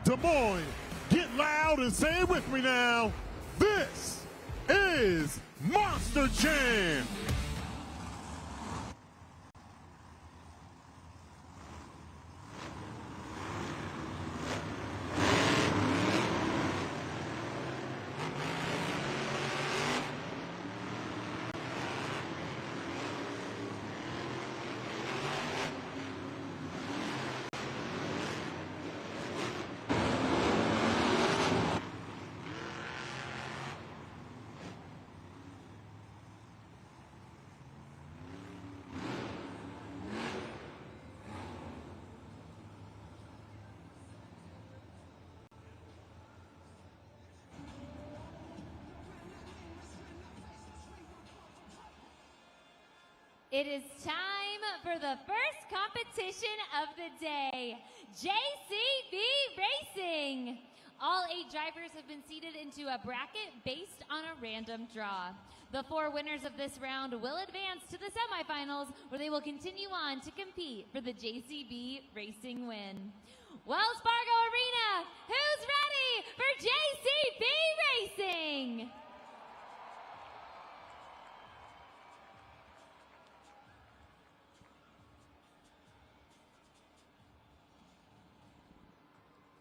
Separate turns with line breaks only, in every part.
Des Moines, get loud and say it with me now. This is Monster Jam.
It is time for the first competition of the day, JCB Racing. All 8 drivers have been seated into a bracket based on a random draw. The 4 winners of this round will advance to the semifinals, where they will continue on to compete for the JCB Racing win. Wells Fargo Arena, who's ready for JCB Racing?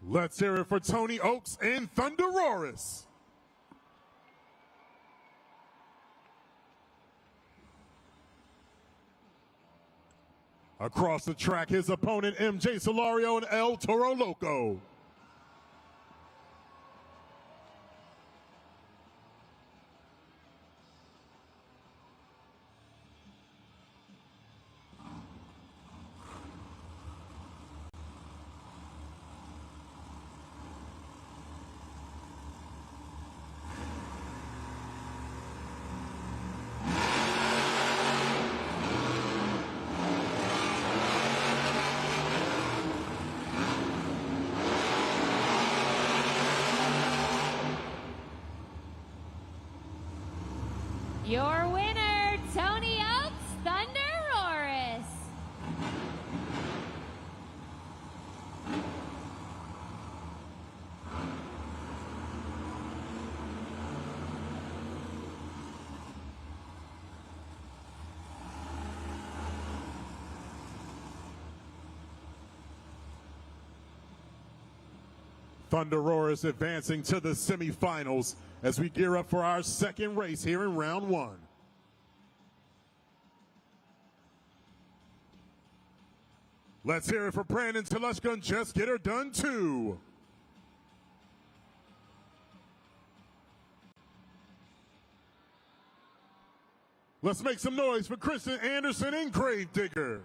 Let's hear it for Tony Oaks and Thunderoris. Across the track, his opponent, MJ Solario and El Toro Loco.
Your winner, Tony Oaks, Thunderoris.
Thunderoris advancing to the semifinals as we gear up for our second race here in round 1. Let's hear it for Brandon Teleshka and Just Get Her Done 2. Let's make some noise for Kristen Anderson and Gravedigger.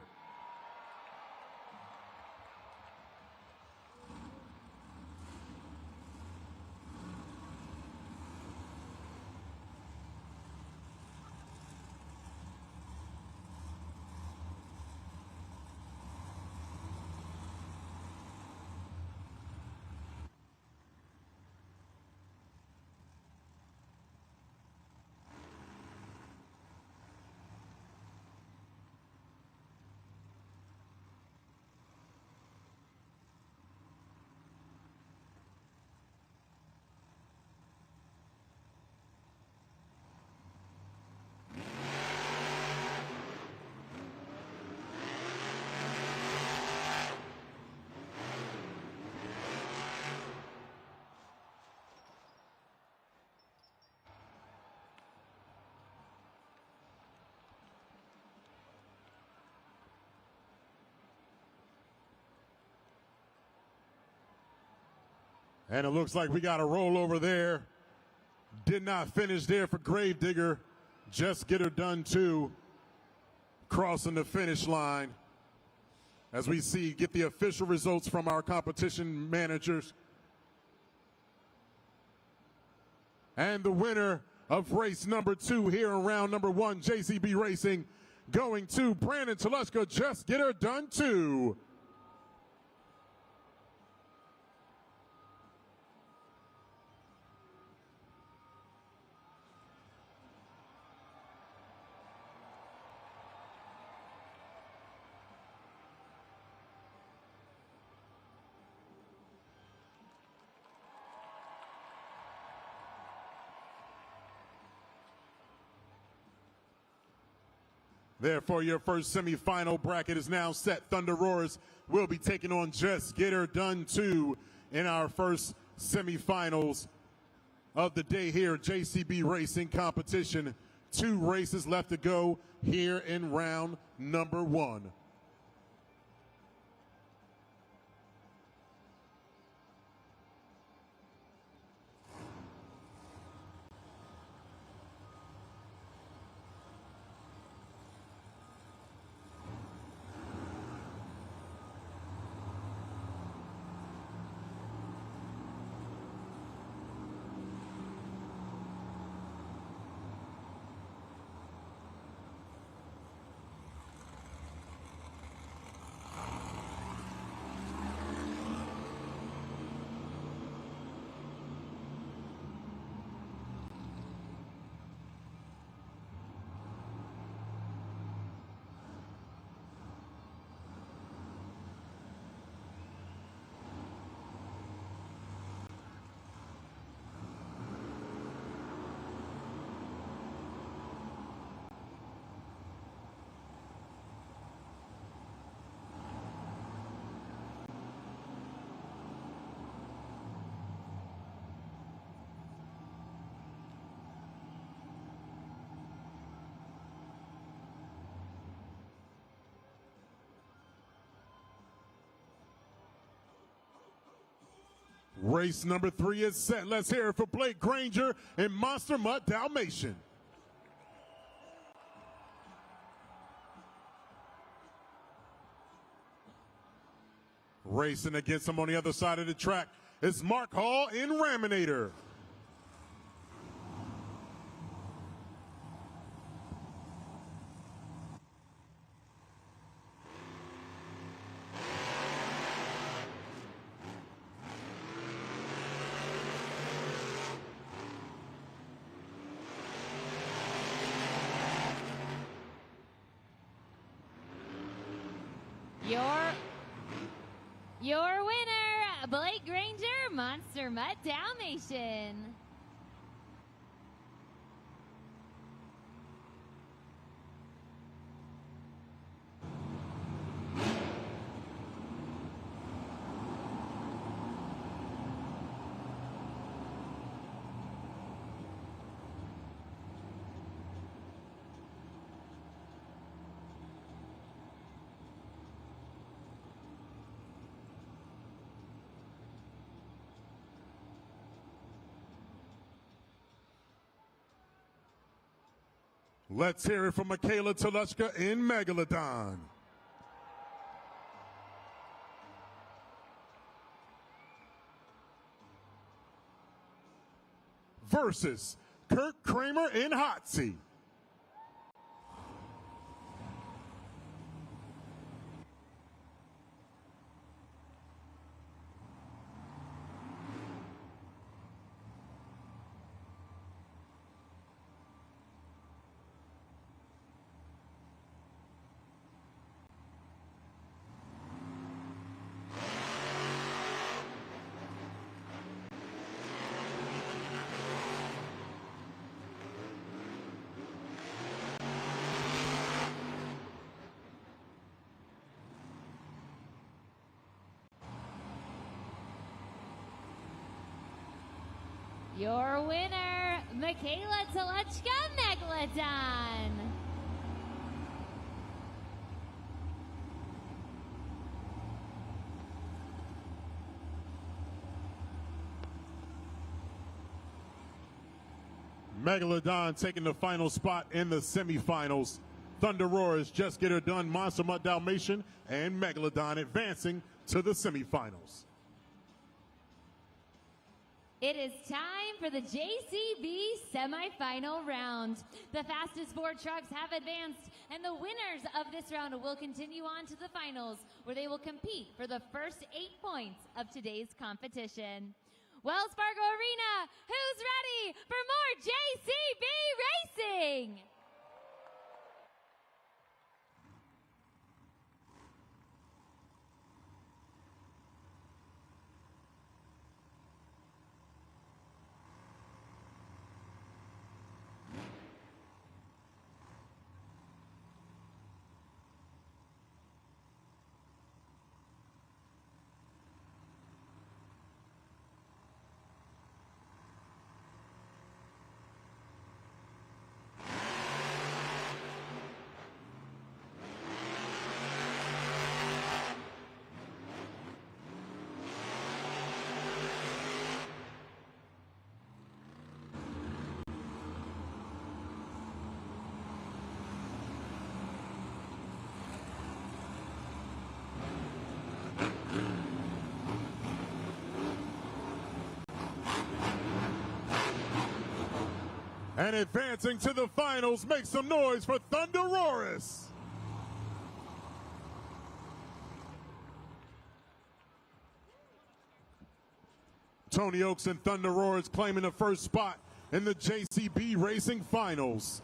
And it looks like we got a rollover there. Did not finish there for Gravedigger. Just Get Her Done 2. Crossing the finish line. As we see, get the official results from our competition managers. And the winner of race number 2 here in round number 1, JCB Racing, going to Brandon Teleshka, Just Get Her Done 2. Therefore, your first semifinal bracket is now set. Thunder Roars will be taking on Just Get Her Done 2 in our first semifinals of the day here at JCB Racing Competition. 2 races left to go here in round number 1. Race number 3 is set. Let's hear it for Blake Granger and Monster Mutt Dalmatian. Racing against him on the other side of the track is Mark Hall in Raminator.
Your winner, Blake Granger, Monster Mutt Dalmatian.
Let's hear it from Michaela Telushka in Megalodon. Versus Kurt Kramer in Hot Seat.
Your winner, Michaela Telushka, Megalodon.
Megalodon taking the final spot in the semifinals. Thunder Roars, Just Get Her Done, Monster Mutt Dalmatian, and Megalodon advancing to the semifinals.
It is time for the JCB semifinal round. The fastest 4 trucks have advanced, and the winners of this round will continue on to the finals, where they will compete for the first 8 points of today's competition. Wells Fargo Arena, who's ready for more JCB racing?
And advancing to the finals, make some noise for Thunderoris. Tony Oaks and Thunderoris claiming the first spot in the JCB Racing Finals.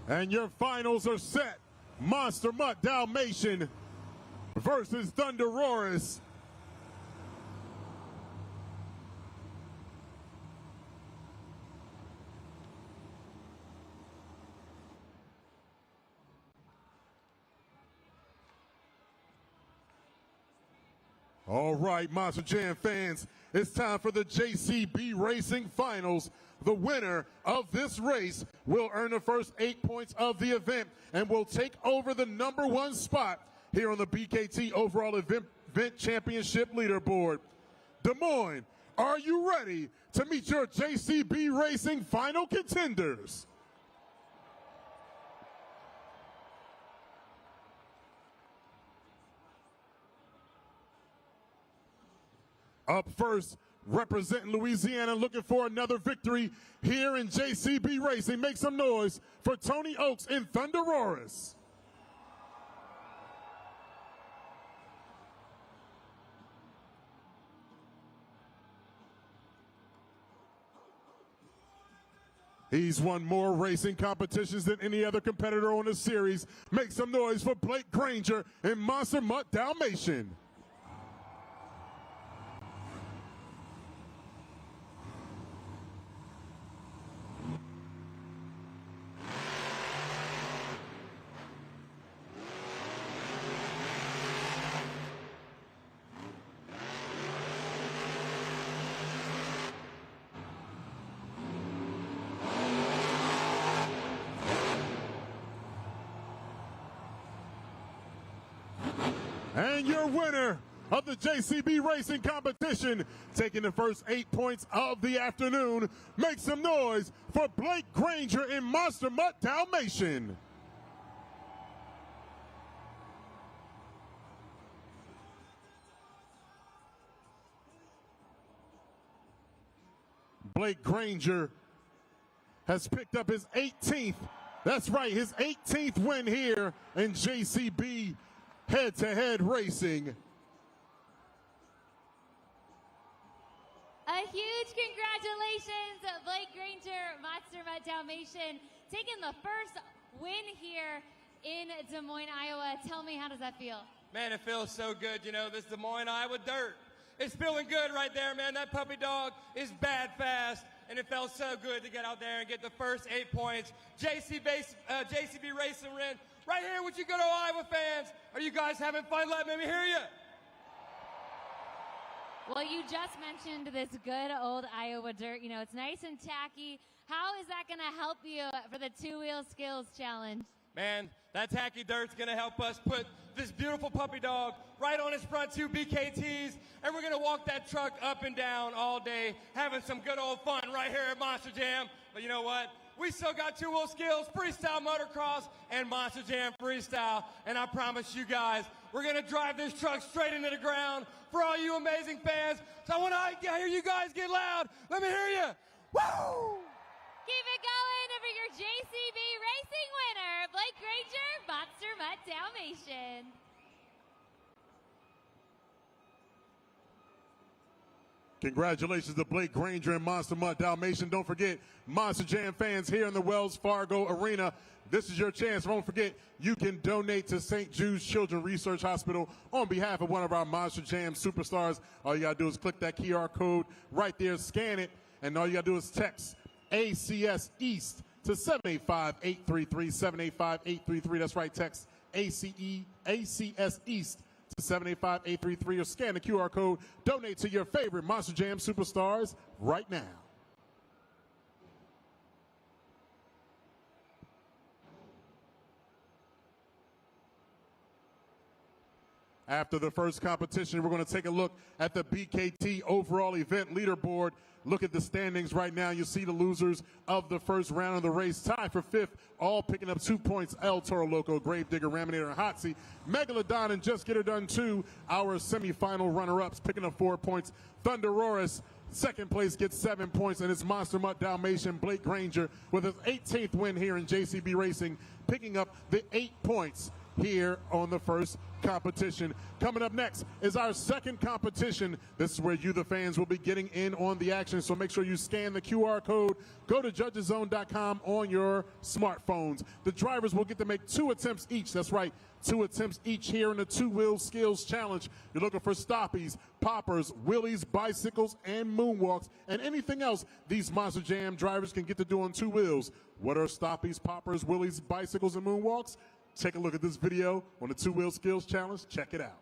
And your finals are set. Monster Mutt Dalmatian versus Thunderoris. All right, Monster Jam fans, it's time for the JCB Racing Finals. The winner of this race will earn the first 8 points of the event and will take over the #1 spot here on the BKT Overall Event Championship Leaderboard. Des Moines, are you ready to meet your JCB Racing final contenders? Up first, representing Louisiana, looking for another victory here in JCB Racing. Make some noise for Tony Oaks and Thunderoris. He's won more racing competitions than any other competitor on the series. Make some noise for Blake Granger and Monster Mutt Dalmatian. And your winner of the JCB Racing competition, taking the first 8 points of the afternoon, make some noise for Blake Granger and Monster Mutt Dalmatian. Blake Granger has picked up his 18th, that's right, his 18th win here in JCB head-to-head racing.
A huge congratulations, Blake Granger, Monster Mutt Dalmatian, taking the first win here in Des Moines, Iowa. Tell me, how does that feel?
Man, it feels so good. You know, this Des Moines, Iowa dirt. It's feeling good right there, man. That puppy dog is bad fast, and it felt so good to get out there and get the first 8 points. JCB Racing win. Right here with you good old Iowa fans. Are you guys having fun? Let me hear you.
Well, you just mentioned this good old Iowa dirt. You know, it's nice and tacky. How is that going to help you for the two-wheel skills challenge?
Man, that tacky dirt's going to help us put this beautiful puppy dog right on his front 2 BKTs, and we're going to walk that truck up and down all day, having some good old fun right here at Monster Jam. But you know what? We still got two-wheel skills, freestyle motocross, and Monster Jam freestyle. And I promise you guys, we're going to drive this truck straight into the ground for all you amazing fans. So I want to hear you guys get loud. Let me hear you. Woo!
Keep it going for your JCB Racing winner, Blake Granger, Monster Mutt Dalmatian.
Congratulations to Blake Granger and Monster Mutt Dalmatian. Don't forget, Monster Jam fans here in the Wells Fargo Arena, this is your chance. Don't forget, you can donate to St. Jude's Children's Research Hospital on behalf of one of our Monster Jam superstars. All you got to do is click that QR code right there, scan it, and all you got to do is text ACS East to 785-833, 785-833. That's right, text ACS East to 785-833 or scan the QR code. Donate to your favorite Monster Jam superstars right now. After the first competition, we're going to take a look at the BKT overall event leaderboard. Look at the standings right now. You see the losers of the first round of the race tied for fifth, all picking up 2 points. Toro Loco, Gravedigger, Raminator, and Hotsy. Megalodon and Just Get Her Done 2, our semifinal runner-ups, picking up 4 points. Thunderoris, second place, gets 7 points, and it's Monster Mutt Dalmatian Blake Granger with his 18th win here in JCB Racing, picking up the 8 points here on the first competition. Coming up next is our second competition. This is where you, the fans, will be getting in on the action. So make sure you scan the QR code. Go to judgeszone.com on your smartphones. The drivers will get to make 2 attempts each. That's right, 2 attempts each here in the two-wheel skills challenge. You're looking for stoppies, poppers, wheelies, bicycles, and moonwalks, and anything else these Monster Jam drivers can get to do on 2 wheels. What are stoppies, poppers, wheelies, bicycles, and moonwalks? Take a look at this video on the two-wheel skills challenge. Check it out.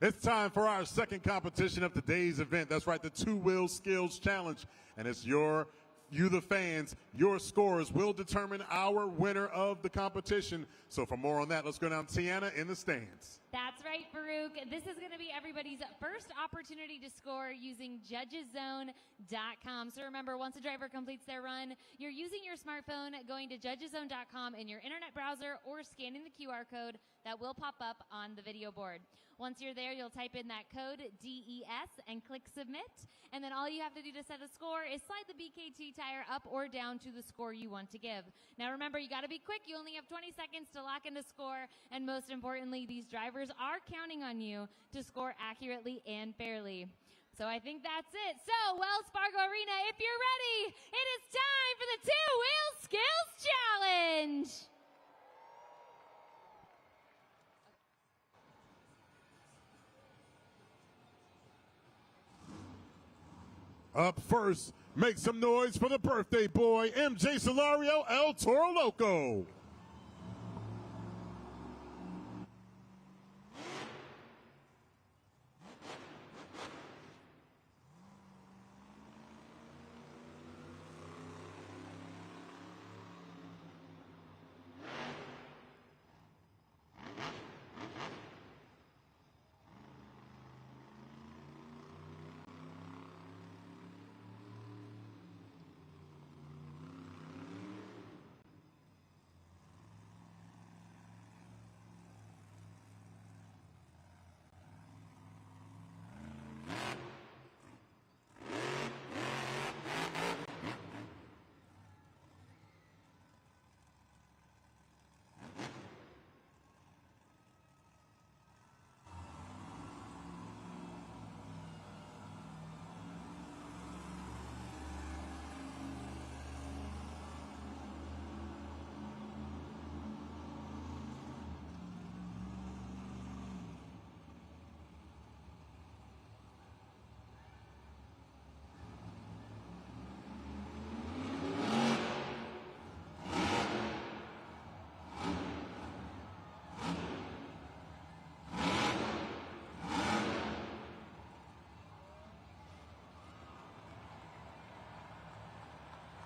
It's time for our second competition of today's event. That's right, the two-wheel skills challenge. And it's you, the fans, your scores will determine our winner of the competition. So for more on that, let's go down to Tiana in the stands.
That's right, Farouk. This is going to be everybody's first opportunity to score using judgeszone.com. So remember, once a driver completes their run, you're using your smartphone, going to judgeszone.com in your internet browser or scanning the QR code that will pop up on the video board. Once you're there, you'll type in that code, DES, and click submit. And then all you have to do to set a score is slide the BKT tire up or down to the score you want to give. Now remember, you got to be quick. You only have 20 seconds to lock in a score. And most importantly, these drivers are counting on you to score accurately and fairly. So I think that's it. So, Wells Fargo Arena, if you're ready, it is time for the two-wheel skills challenge.
Up first, make some noise for the birthday boy, MJ Solario, El Toro Loco.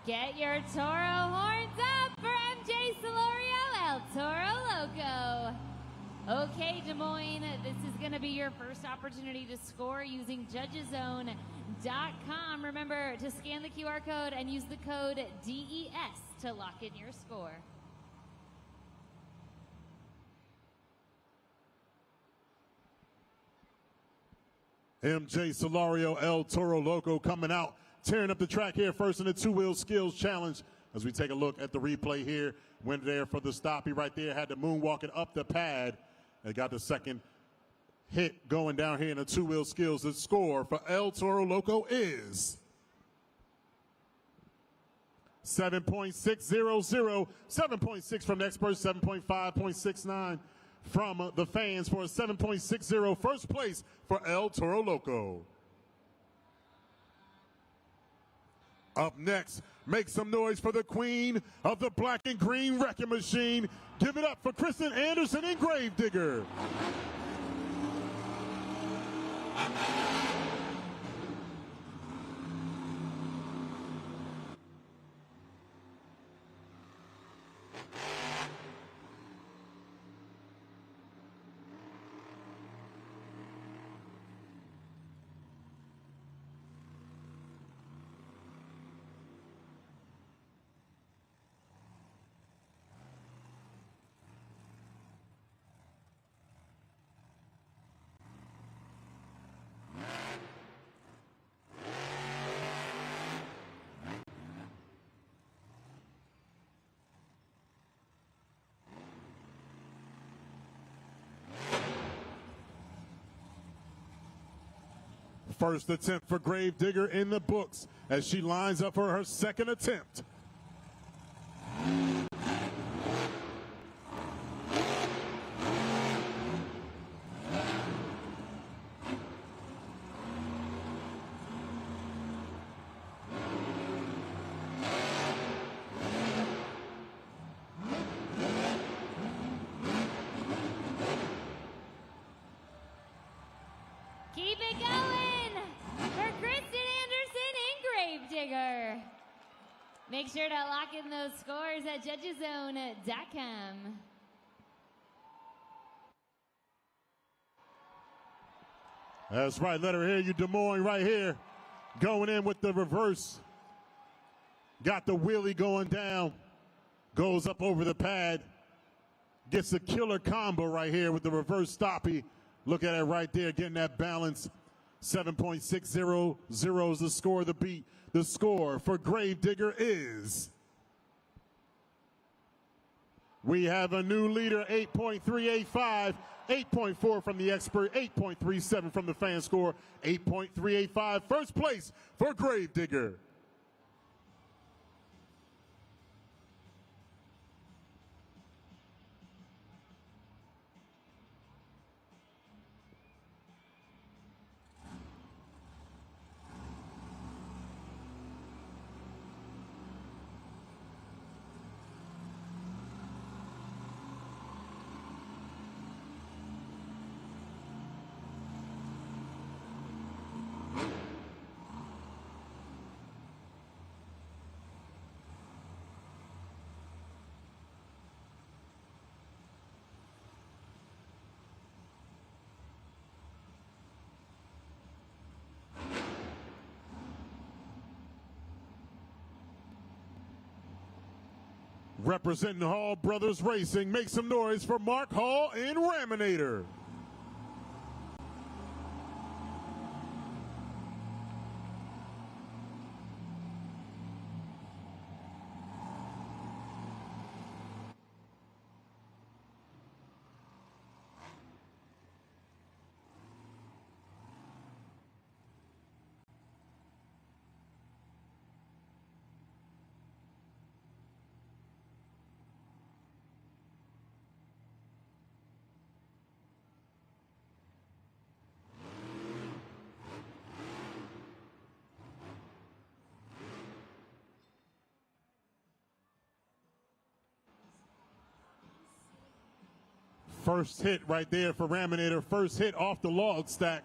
Get your Toro horns up for MJ Celorio, El Toro Loco. Okay, Des Moines, this is going to be your first opportunity to score using judgezone.com. Remember to scan the QR code and use the code DES to lock in your score.
MJ Celorio, El Toro Loco coming out, tearing up the track here first in the two-wheel skills challenge. As we take a look at the replay here, went there for the stop. He right there had to moonwalk it up the pad. They got the second hit going down here in the two-wheel skills. The score for El Toro Loco is 7.600, 7.6 from the experts, 7.5.69 from the fans for a 7.60 first place for El Toro Loco. Up next, make some noise for the queen of the black and green wrecking machine. Give it up for Kristen Anderson and Gravedigger. First attempt for Gravedigger in the books as she lines up for her second attempt.
Keep it going for Kristen Anderson and Gravedigger. Make sure to lock in those scores at judgezone.com.
That's right, let her hear you, Des Moines, right here. Going in with the reverse. Got the wheelie going down. Goes up over the pad. Gets a killer combo right here with the reverse stoppie. Look at it right there, getting that balance. 7.600 is the score of the beat. The score for Gravedigger is, we have a new leader, 8.385, 8.4 from the expert, 8.37 from the fan score, 8.385. First place for Gravedigger. Representing Hall Brothers Racing, make some noise for Mark Hall and Raminator. First hit right there for Raminator. First hit off the log stack.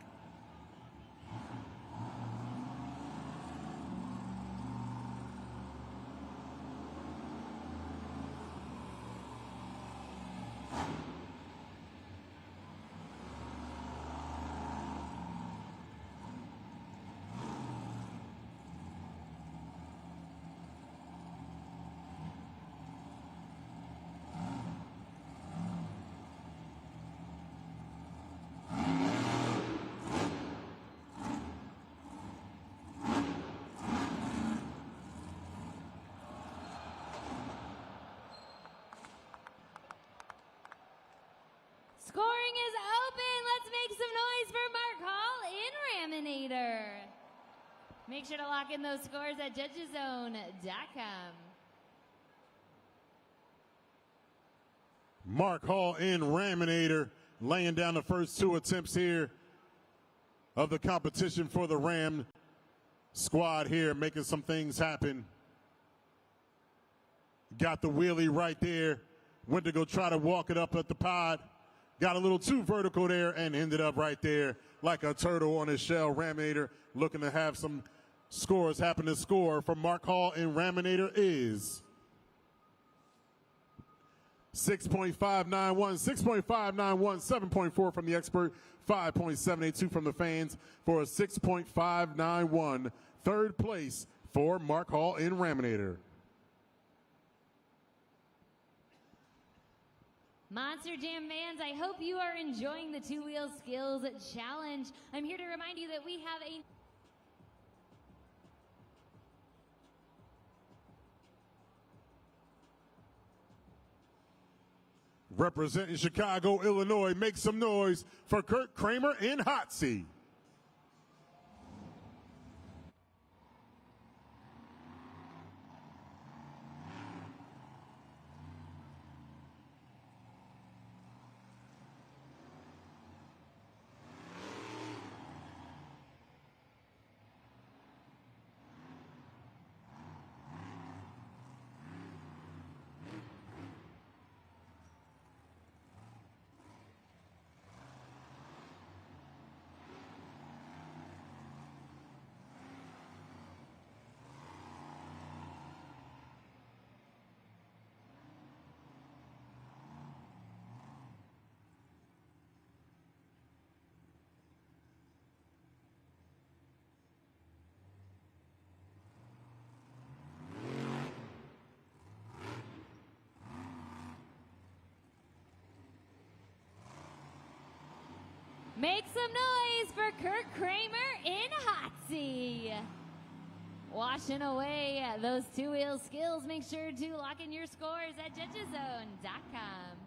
Scoring is open. Let's make some noise for Mark Hall in Raminator. Make sure to lock in those scores at judgeszone.com.
Mark Hall in Raminator laying down the first two attempts here of the competition for the Ram squad here, making some things happen. Got the wheelie right there. Went to go try to walk it up at the pod. Got a little too vertical there and ended up right there like a turtle on his shell. Raminator looking to have some scores happen. To score from Mark Hall in Raminator is 6.591, 6.591, 7.4 from the expert, 5.782 from the fans for a 6.591. Third place for Mark Hall in Raminator.
Monster Jam fans, I hope you are enjoying the two-wheel skills challenge. I'm here to remind you that we have a
representing Chicago, Illinois, make some noise for Kurt Kramer in hot seat.
Make some noise for Kurt Kramer in Hotsy. Washing away those two-wheel skills. Make sure to lock in your scores at judgeszone.com.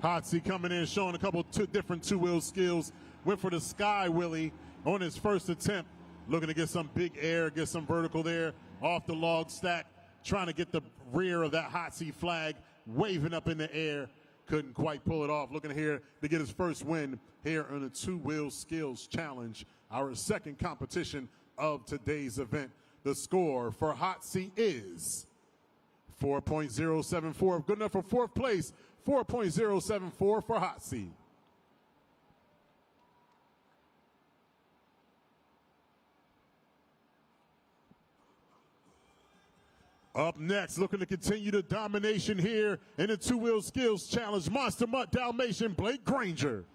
Hotsy coming in, showing a couple different two-wheel skills. Went for the sky wheelie on his first attempt. Looking to get some big air, get some vertical there off the log stack. Trying to get the rear of that Hotsy flag waving up in the air. Couldn't quite pull it off. Looking here to get his first win here on the two-wheel skills challenge, our second competition of today's event. The score for Hotsy is 4.074. Good enough for fourth place. 4.074 for Hotsy. Up next, looking to continue the domination here in the two-wheel skills challenge, Monster Mutt Dalmatian Blake Granger.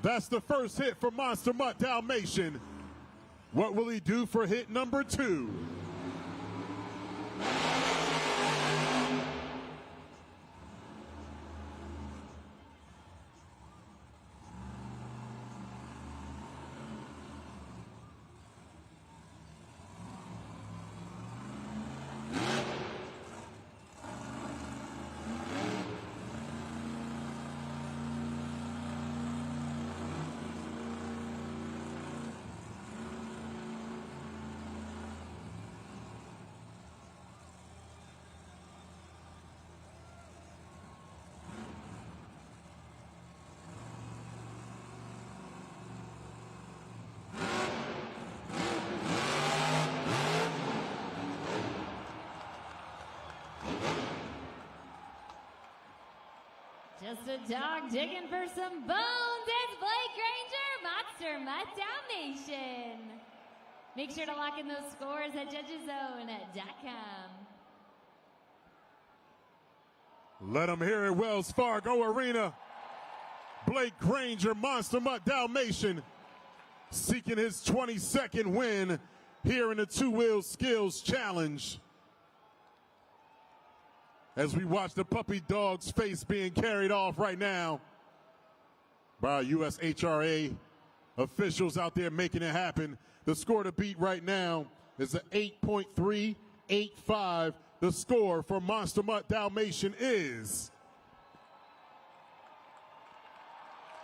That's the first hit for Monster Mutt Dalmatian. What will he do for hit number 2?
Just a dog digging for some bones. It's Blake Granger, Monster Mutt Dalmatian. Make sure to lock in those scores at judgeszone.com.
Let them hear it, Wells Fargo Arena. Blake Granger, Monster Mutt Dalmatian, seeking his 22nd win here in the Two-Wheel Skills Challenge. As we watch the puppy dog's face being carried off right now by our USHRA officials out there making it happen. The score to beat right now is an 8.385. The score for Monster Mutt Dalmatian is...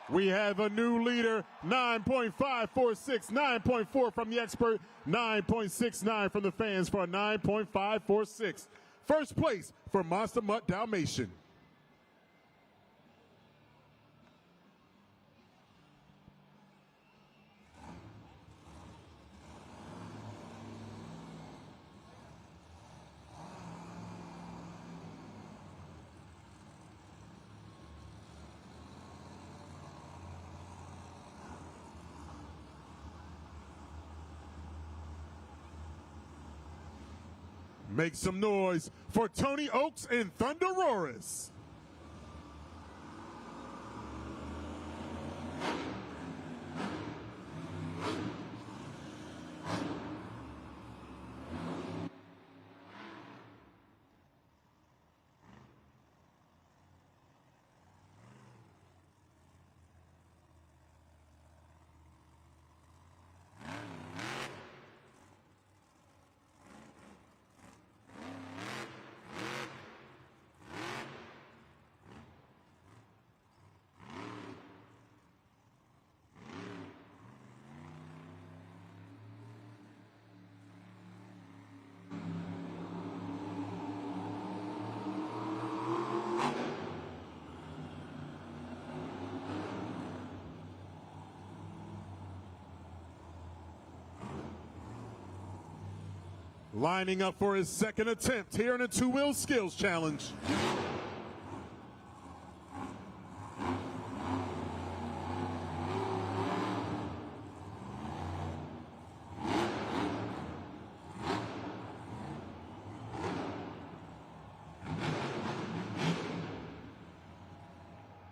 We have a new leader, 9.546, 9.4 from the expert, 9.69 from the fans for a 9.546. First place for Monster Mutt Dalmatian. Make some noise for Tony Oaks and Thunderoris. Lining up for his second attempt here in a Two-Wheel Skills Challenge.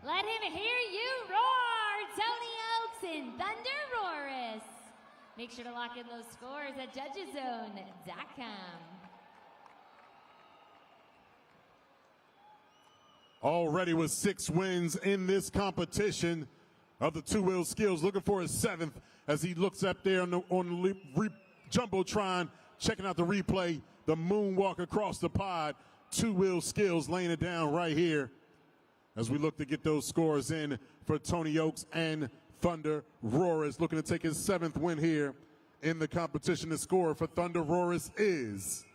Let him hear you roar, Tony Oaks and Thunderoris. Make sure to lock in those scores at judgeszone.com.
Already with 6 wins in this competition of the Two-Wheel Skills, looking for his 7th as he looks up there on the Jumbotron, checking out the replay, the moonwalk across the pod. Two-Wheel Skills laying it down right here as we look to get those scores in for Tony Oaks and Thunderoris, looking to take his 7th win here in the competition. The score for Thunderoris is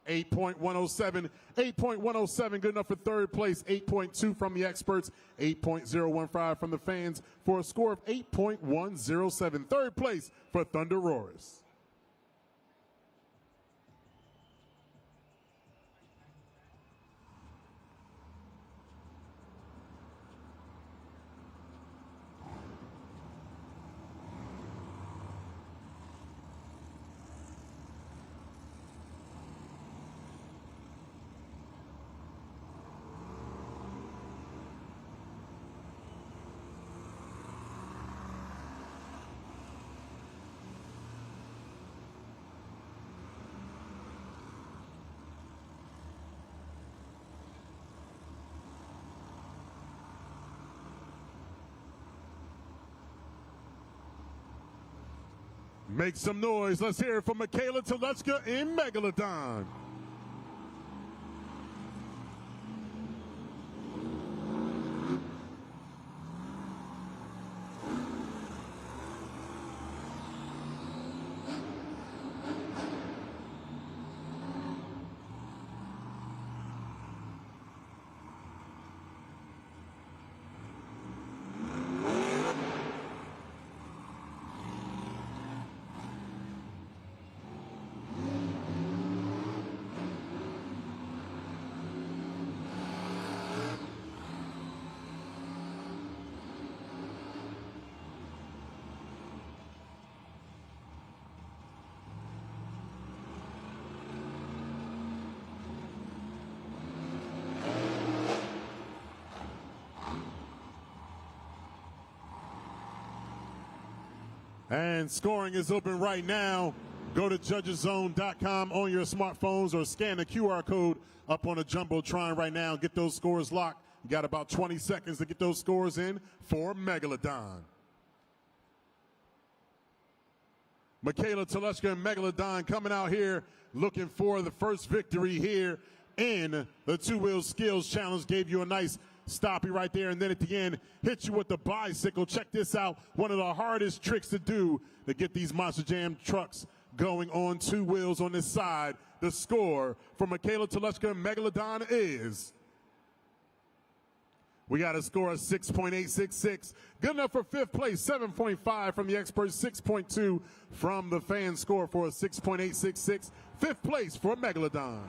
8.107. 8.107, good enough for third place. 8.2 from the experts. 8.015 from the fans for a score of 8.107. Third place for Thunderoris. Make some noise. Let's hear it from Michaela Telechka in Megalodon. And scoring is open right now. Go to judgeszone.com on your smartphones or scan the QR code up on the Jumbotron right now. Get those scores locked. You got about 20 seconds to get those scores in for Megalodon. Michaela Teleshka and Megalodon coming out here looking for the first victory here in the two-wheel skills challenge. Gave you a nice stoppie right there, and then at the end, hit you with the bicycle. Check this out. One of the hardest tricks to do to get these Monster Jam trucks going on two wheels on this side. The score for Michaela Teleshka and Megalodon is, we got a score of 6.866. Good enough for fifth place. 7.5 from the experts, 6.2 from the fan score for a 6.866. Fifth place for Megalodon.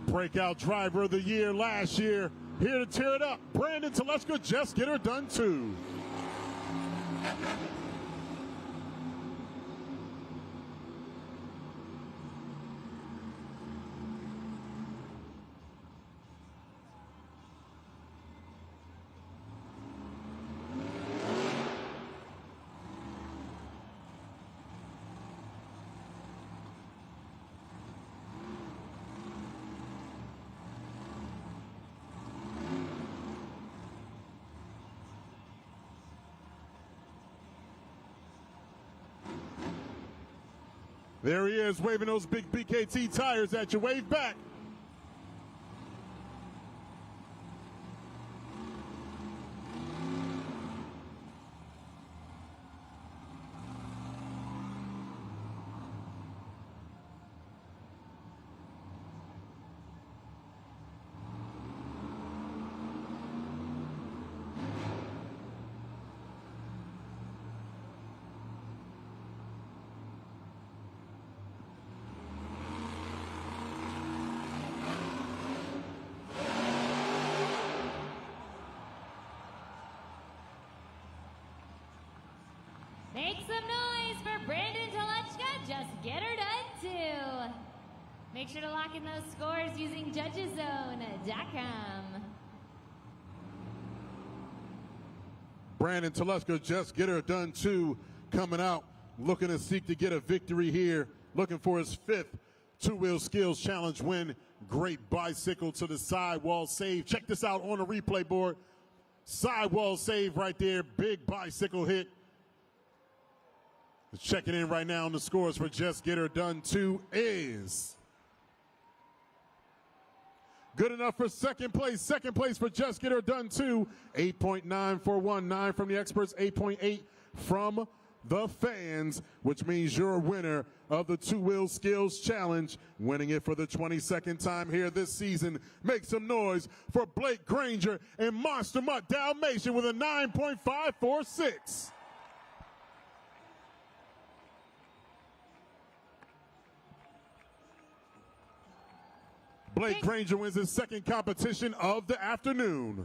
Breakout driver of the year last year. Here to tear it up, Brandon Teleshka, just get her done too. There he is, waving those big BKT tires at you. Wave back.
Make some noise for Brandon Teleshka. Just get her done too. Make sure to lock in those scores using judgeszone.com.
Brandon Teleshka, just get her done too, coming out, looking to seek to get a victory here, looking for his fifth two-wheel skills challenge win. Great bicycle to the sidewall save. Check this out on the replay board. Sidewall save right there, big bicycle hit. Checking in right now on the scores for Just Get Her Done 2 is good enough for second place. Second place for Just Get Her Done 2, 8.941, from the experts, 8.8 from the fans, which means you're a winner of the Two-Wheel Skills Challenge, winning it for the 22nd time here this season. Make some noise for Blake Granger and Monster Mutt Dalmatian with a 9.546. Blake Granger wins his second competition of the afternoon.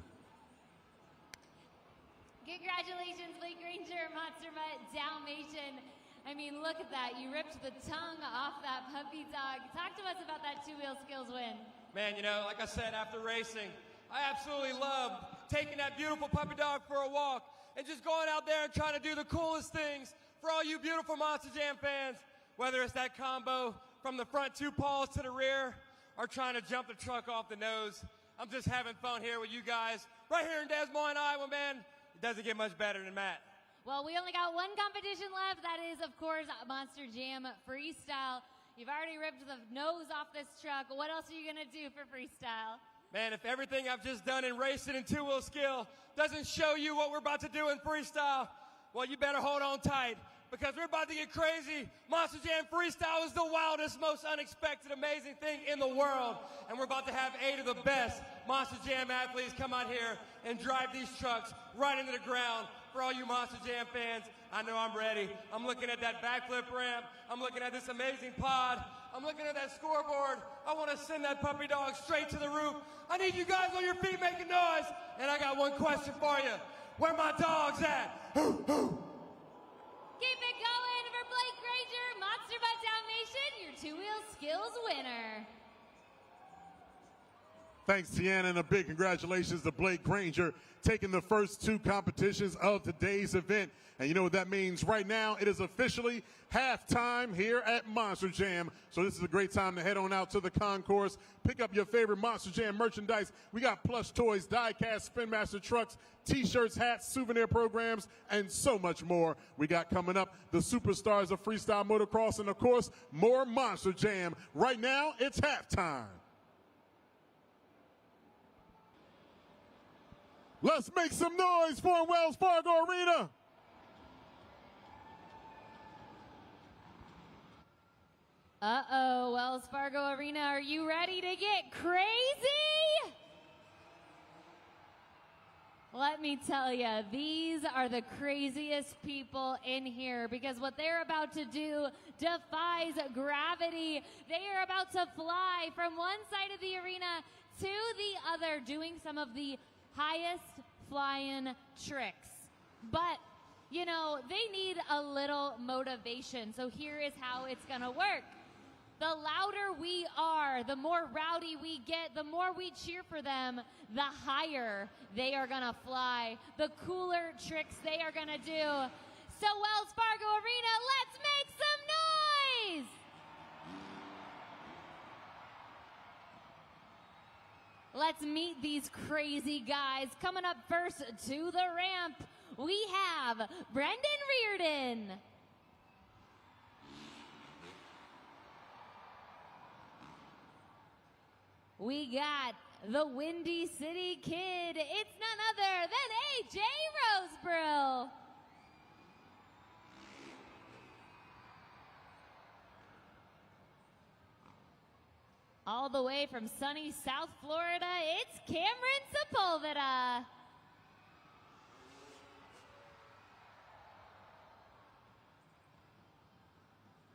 Congratulations, Blake Granger, Monster Mutt Dalmatian. I mean, look at that. You ripped the tongue off that puppy dog. Talk to us about that two-wheel skills win.
Man, you know, like I said, after racing, I absolutely loved taking that beautiful puppy dog for a walk and just going out there and trying to do the coolest things for all you beautiful Monster Jam fans, whether it's that combo from the front two paws to the rear, or trying to jump the truck off the nose. I'm just having fun here with you guys. Right here in Des Moines, Iowa, man. It doesn't get much better than that.
Well, we only got one competition left. That is, of course, Monster Jam Freestyle. You've already ripped the nose off this truck. What else are you going to do for Freestyle?
Man, if everything I've just done in racing and two-wheel skill doesn't show you what we're about to do in Freestyle, well, you better hold on tight, because we're about to get crazy. Monster Jam Freestyle is the wildest, most unexpected, amazing thing in the world. And we're about to have 8 of the best Monster Jam athletes come out here and drive these trucks right into the ground. For all you Monster Jam fans, I know I'm ready. I'm looking at that backflip ramp. I'm looking at this amazing pod. I'm looking at that scoreboard. I want to send that puppy dog straight to the roof. I need you guys on your feet making noise. And I got one question for you. Where my dogs at? Hoo, hoo.
Keep it going for Blake Granger, Monster Butt Dalmatian, your two-wheel skills winner.
Thanks, Tiana, and a big congratulations to Blake Granger taking the first two competitions of today's event. And you know what that means? Right now, it is officially halftime here at Monster Jam. So this is a great time to head on out to the concourse, pick up your favorite Monster Jam merchandise. We got plush toys, die-cast Spin Master trucks, T-shirts, hats, souvenir programs, and so much more. We got coming up the superstars of freestyle motocross and, of course, more Monster Jam. Right now, it's halftime. Let's make some noise for Wells Fargo Arena.
Uh-oh, Wells Fargo Arena, are you ready to get crazy? Let me tell you, these are the craziest people in here because what they're about to do defies gravity. They are about to fly from one side of the arena to the other, doing some of the highest flying tricks. But, you know, they need a little motivation. So here is how it's gonna work. The louder we are, the more rowdy we get, the more we cheer for them, the higher they are gonna fly, the cooler tricks they are gonna do. So Wells Fargo Arena, let's make some noise! Let's meet these crazy guys. Coming up first to the ramp, we have Brendan Reardon. We got the Windy City Kid. It's none other than AJ Rosebrill. All the way from sunny South Florida, it's Cameron Sepulveda.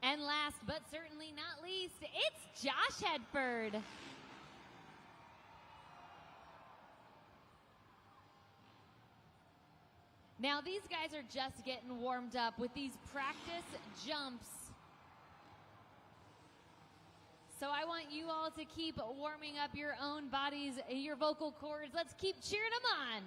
And last but certainly not least, it's Josh Hedford. Now these guys are just getting warmed up with these practice jumps. So I want you all to keep warming up your own bodies, your vocal cords. Let's keep cheering them on.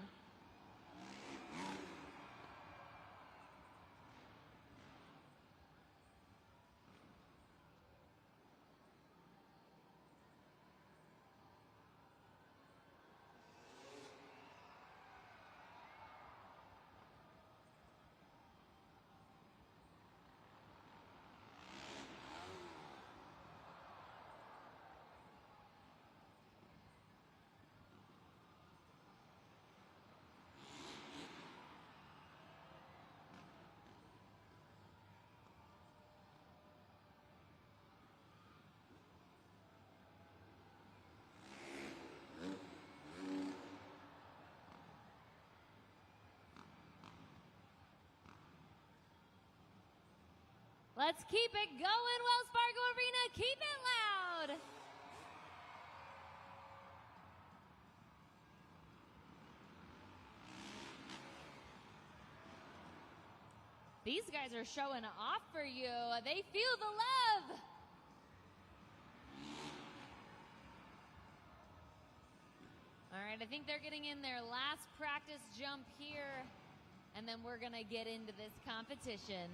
Let's keep it going, Wells Fargo Arena. Keep it loud. These guys are showing off for you. They feel the love. All right, I think they're getting in their last practice jump here, and then we're gonna get into this competition.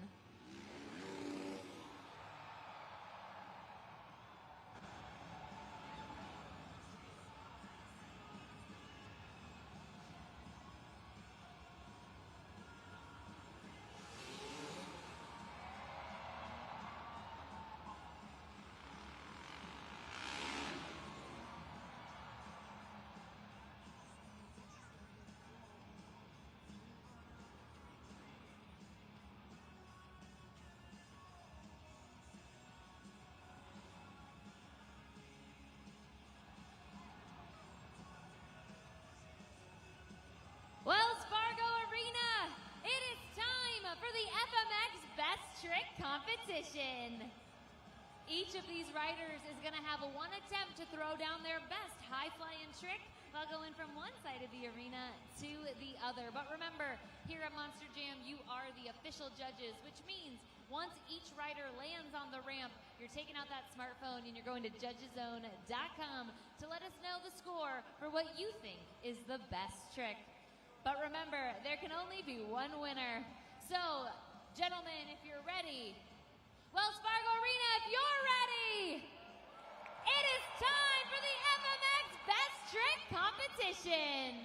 Wells Fargo Arena, it is time for the FMX Best Trick Competition. Each of these riders is going to have one attempt to throw down their best high-flying trick while going from one side of the arena to the other. But remember, here at Monster Jam, you are the official judges, which means once each rider lands on the ramp, you're taking out that smartphone and you're going to judgeszone.com to let us know the score for what you think is the best trick. But remember, there can only be one winner. So, gentlemen, if you're ready, Wells Fargo Arena, if you're ready, it is time for the FMX Best Trick Competition.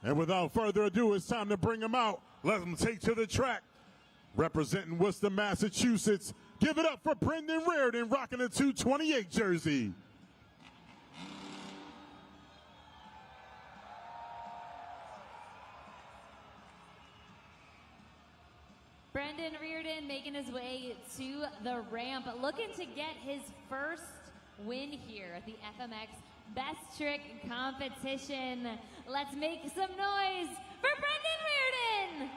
And without further ado, it's time to bring them out. Let them take to the track. Representing Worcester, Massachusetts, give it up for Brendan Reardon, rocking a 228 jersey.
Brendan Reardon making his way to the ramp, looking to get his first win here at the FMX Best Trick Competition. Let's make some noise for Brendan Reardon!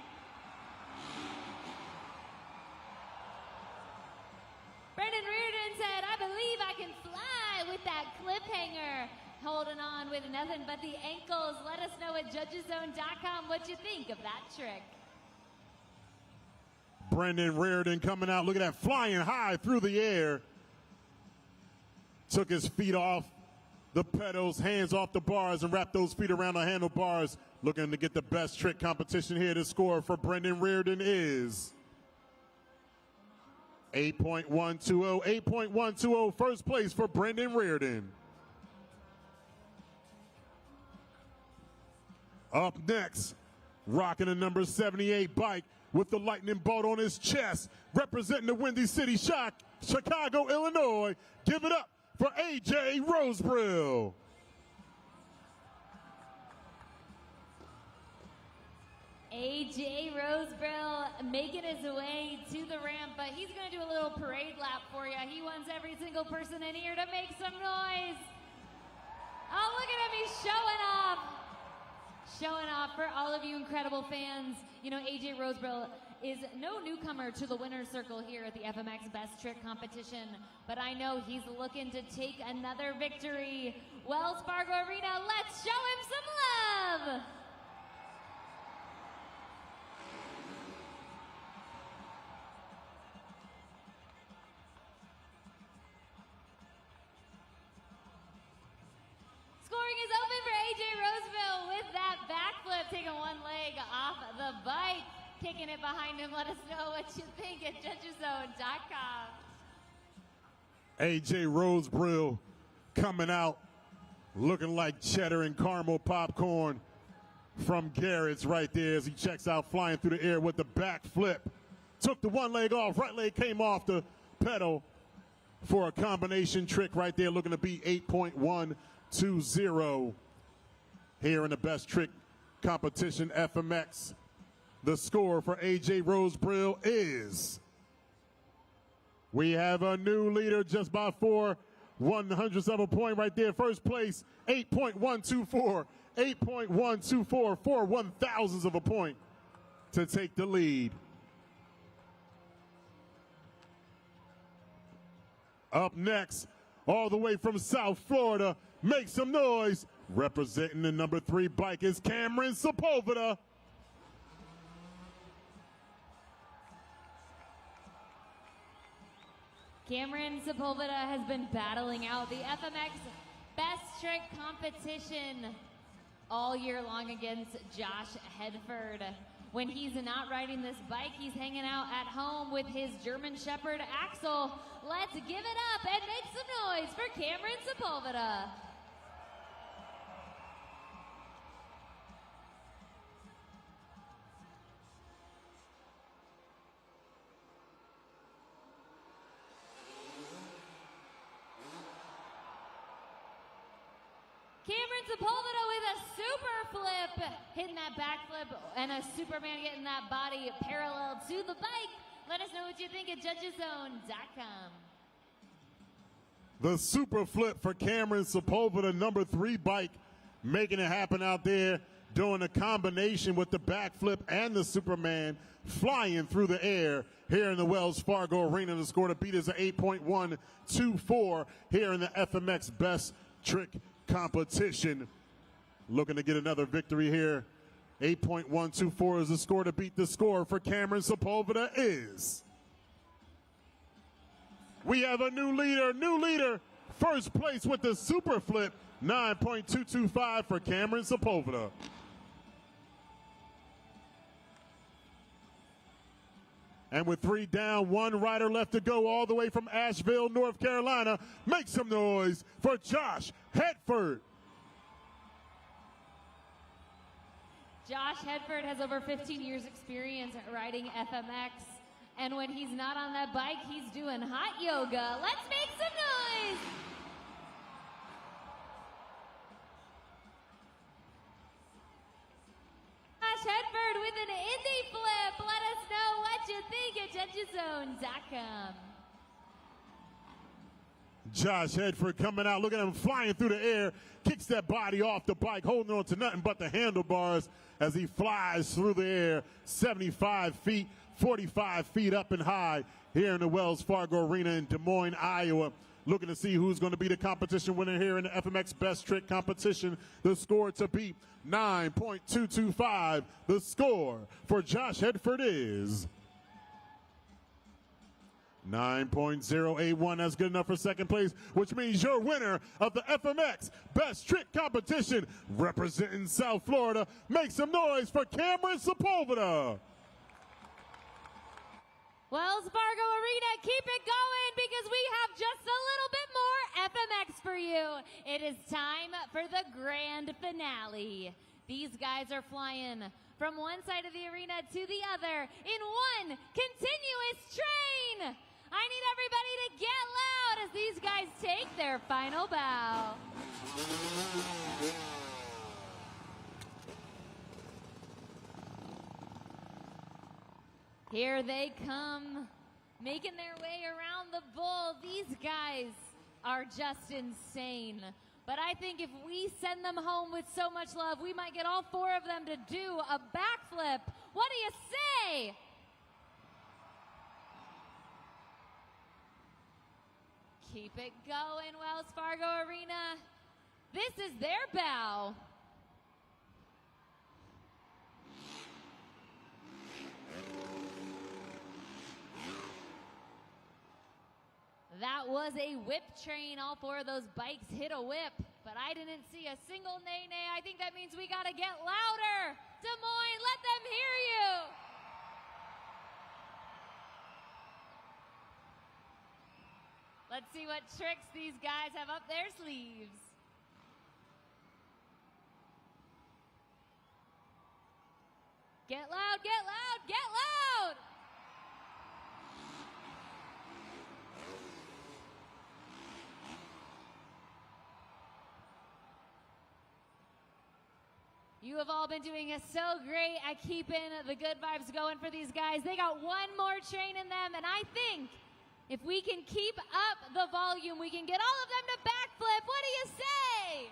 Brendan Reardon said, I believe I can fly with that clip hanger. Holding on with nothing but the ankles. Let us know at judgeszone.com what you think of that trick.
Brendan Reardon coming out, look at that, flying high through the air. Took his feet off the pedals, hands off the bars, and wrapped those feet around the handlebars. Looking to get the best trick competition here. The score for Brendan Reardon is 8.120, 8.120, first place for Brendan Reardon. Up next, rocking a number 78 bike with the lightning bolt on his chest, representing the Windy City Chicago, Illinois. Give it up for AJ Rosebrill.
AJ Rosebrill making his way to the ramp, but he's going to do a little parade lap for you. He wants every single person in here to make some noise. Oh, look at him, he's showing off. Showing off for all of you incredible fans. You know, AJ Rosebrill is no newcomer to the winner's circle here at the FMX Best Trick Competition, but I know he's looking to take another victory. Wells Fargo Arena, let's show him some love. Scoring is open for AJ Rosebrill with that backflip, taking one leg off the bike, kicking it behind him. Let us know what you think at judgeszone.com.
AJ Rosebrill coming out looking like cheddar and caramel popcorn from Garrett's right there as he checks out, flying through the air with the backflip. Took the one leg off, right leg came off the pedal for a combination trick right there, looking to be 8.120 here in the Best Trick Competition FMX. The score for AJ Rosebrill is, we have a new leader just by 4/100ths of a point right there. First place, 8.124, 8.124, 4/1000ths of a point to take the lead. Up next, all the way from South Florida, make some noise. Representing the number 3 bike is Cameron Sepulveda.
Cameron Sepulveda has been battling out the FMX Best Trick Competition all year long against Josh Hedford. When he's not riding this bike, he's hanging out at home with his German Shepherd Axel. Let's give it up and make some noise for Cameron Sepulveda. Cameron Sepulveda with a super flip, hitting that backflip, and a Superman getting that body parallel to the bike. Let us know what you think at judgeszone.com.
The super flip for Cameron Sepulveda, number 3 bike, making it happen out there. doing a combination with the backflip and the Superman, flying through the air here in the Wells Fargo Arena. The score to beat is an 8.124 here in the FMX Best Trick Competition. Looking to get another victory here. 8.124 is the score to beat. The score for Cameron Sepulveda is... We have a new leader. First place with the super flip, 9.225 for Cameron Sepulveda. And with 3 down, 1 rider left to go, all the way from Asheville, North Carolina, make some noise for Josh Hedford.
Josh Hedford has over 15 years experience at riding FMX. And when he's not on that bike, he's doing hot yoga. Let's make some noise! Josh Hedford with an indie flip. Let us know what you think at JudgesZone.com.
Josh Hedford coming out, look at him flying through the air, kicks that body off the bike, holding on to nothing but the handlebars as he flies through the air, 75 feet, 45 feet up and high here in the Wells Fargo Arena in Des Moines, Iowa. Looking to see who's going to be the competition winner here in the FMX Best Trick Competition. The score to beat, 9.225. The score for Josh Hedford is 9.081. That's good enough for second place, which means your winner of the FMX Best Trick Competition, representing South Florida. Make some noise for Cameron Sepulveda.
Wells Fargo Arena, keep it going because we have just a little bit more FMX for you. It is time for the grand finale. These guys are flying from one side of the arena to the other in one continuous train. I need everybody to get loud as these guys take their final bow. Here they come, making their way around the bull. These guys are just insane. But I think if we send them home with so much love, we might get all 4 of them to do a backflip. What do you say? Keep it going, Wells Fargo Arena. This is their bow. That was a whip train. All 4 of those bikes hit a whip, but I didn't see a single nay-nay. I think that means we got to get louder. Des Moines, let them hear you. Let's see what tricks these guys have up their sleeves. Get loud, get loud, get loud! You have all been doing so great at keeping the good vibes going for these guys. They got 1 more train in them, and I think if we can keep up the volume, we can get all of them to backflip. What do you say?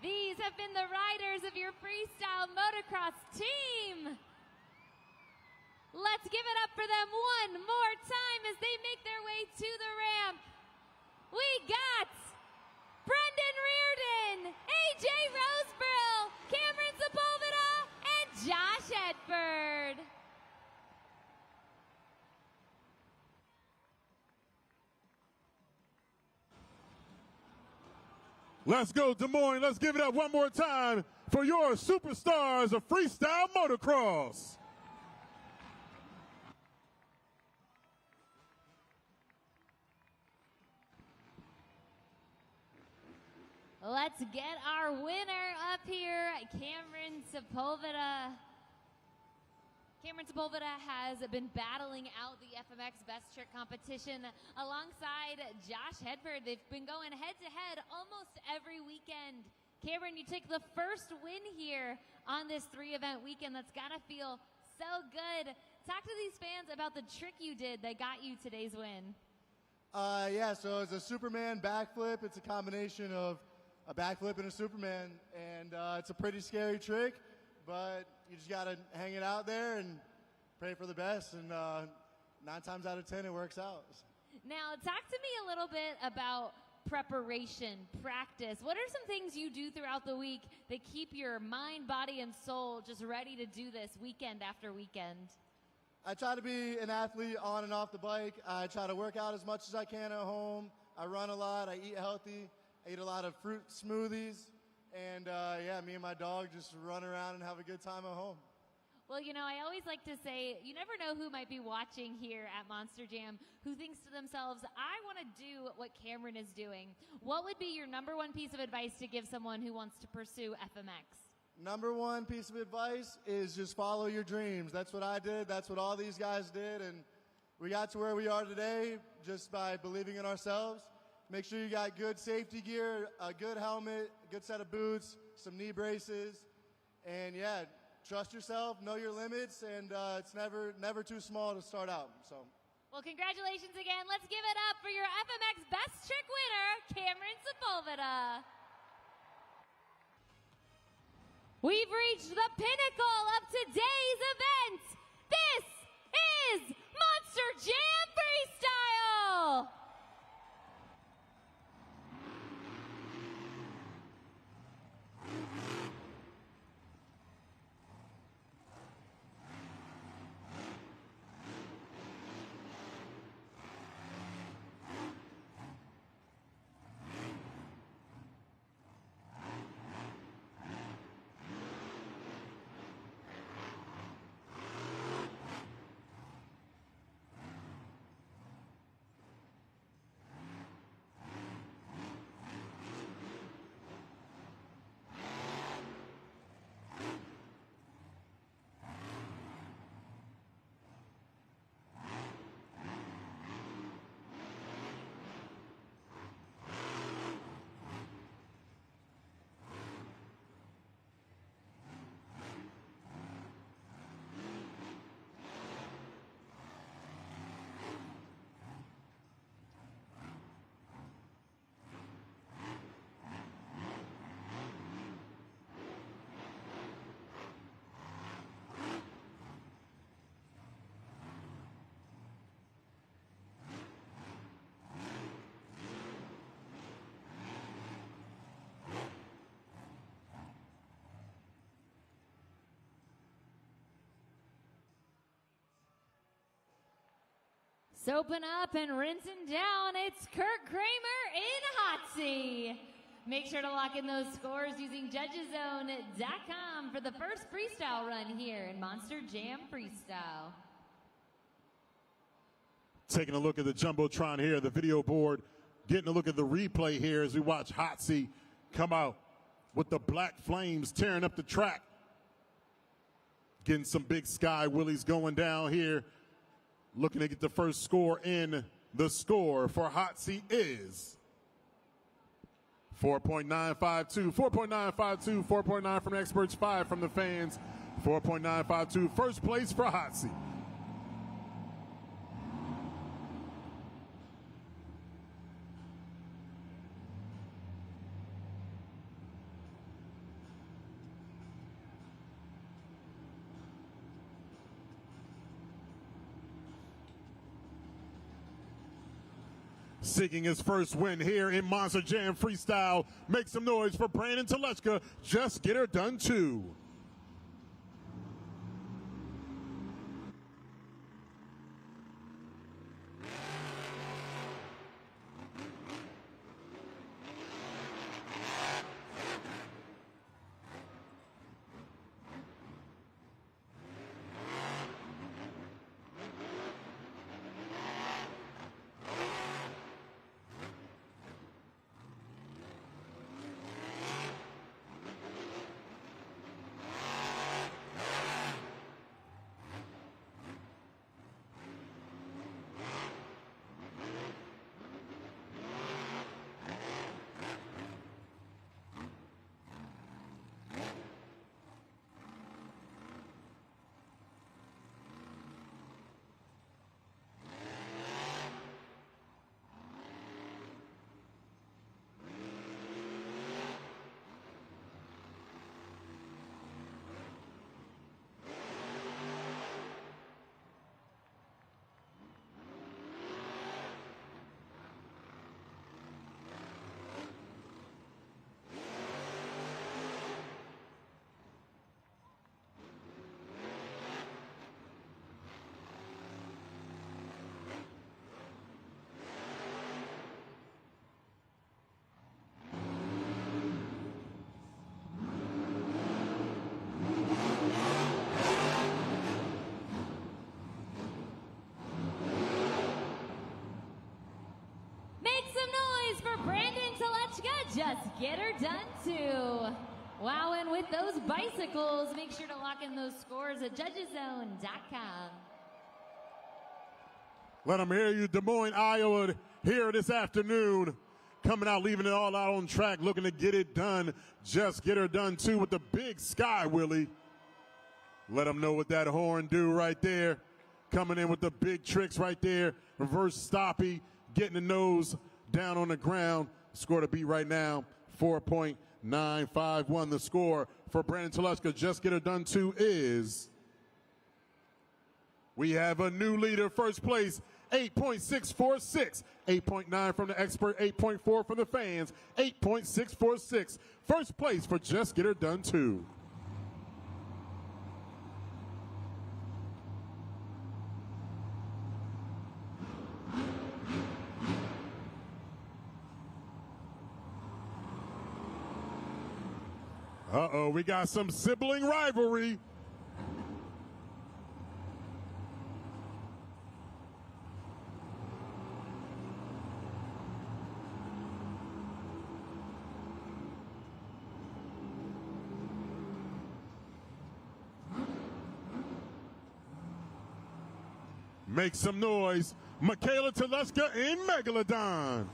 These have been the riders of your freestyle motocross team. Let's give it up for them one more time as they make their way to the ramp. We got Brendan Reardon, AJ Roseborough, Cameron Sepulveda, and Josh Hedford.
Let's go, Des Moines. Let's give it up one more time for your superstars of freestyle motocross.
Let's get our winner up here, Cameron Sepulveda. Cameron Sepulveda has been battling out the FMX Best Trick Competition alongside Josh Hedford. They've been going head-to-head almost every weekend. Cameron, you take the first win here on this 3-event weekend. That's got to feel so good. Talk to these fans about the trick you did that got you today's win.
Yeah, so it's a Superman backflip. It's a combination of a backflip and a Superman, and it's a pretty scary trick, but you just got to hang it out there and pray for the best, and 9 times out of 10 it works out.
Now, talk to me a little bit about preparation, practice. What are some things you do throughout the week that keep your mind, body, and soul just ready to do this weekend after weekend?
I try to be an athlete on and off the bike. I try to work out as much as I can at home. I run a lot. I eat healthy. I eat a lot of fruit smoothies. And yeah, me and my dog just run around and have a good time at home.
Well, you know, I always like to say, you never know who might be watching here at Monster Jam who thinks to themselves, I want to do what Cameron is doing. What would be your number one piece of advice to give someone who wants to pursue FMX?
Number one piece of advice is just follow your dreams. That's what I did. That's what all these guys did. And we got to where we are today just by believing in ourselves. Make sure you got good safety gear, a good helmet, a good set of boots, some knee braces. And yeah, trust yourself, know your limits, and it's never too small to start out. So.
Well, congratulations again. Let's give it up for your FMX Best Trick winner, Cameron Sepulveda. We've reached the pinnacle of today's event. This is Monster Jam Freestyle. Soaping up and rinsing down, it's Kurt Kramer in hot seat. Make sure to lock in those scores using judgeszone.com for the first freestyle run here in Monster Jam Freestyle.
Taking a look at the Jumbotron here, the video board, getting a look at the replay here as we watch Hotsy come out with the black flames tearing up the track. Getting some big sky willies going down here. Looking to get the first score in. The score for Hotsy is 4.952, 4.952, 4.9 from experts, 5 from the fans, 4.952. First place for Hotsy. Seeking his first win here in Monster Jam Freestyle. Make some noise for Brandon Teleshka. Just get her done too.
Telechka, just get her done too. Wow, and with those bicycles, make sure to lock in those scores at judgeszone.com.
Let them hear you, Des Moines, Iowa, here this afternoon. Coming out, leaving it all out on track, looking to get it done. Just get her done too with the big Sky Willie. Let them know what that horn do right there. Coming in with the big tricks right there. Reverse stoppy, getting the nose down on the ground. Score to beat right now, 4.951. The score for Brandon Telechka, just get her done too, is we have a new leader, first place, 8.646. 8.9 from the expert, 8.4 from the fans, 8.646. First place for Just Get Her Done too. Uh-oh, we got some sibling rivalry. Make some noise. Michaela Telechka in Megalodon.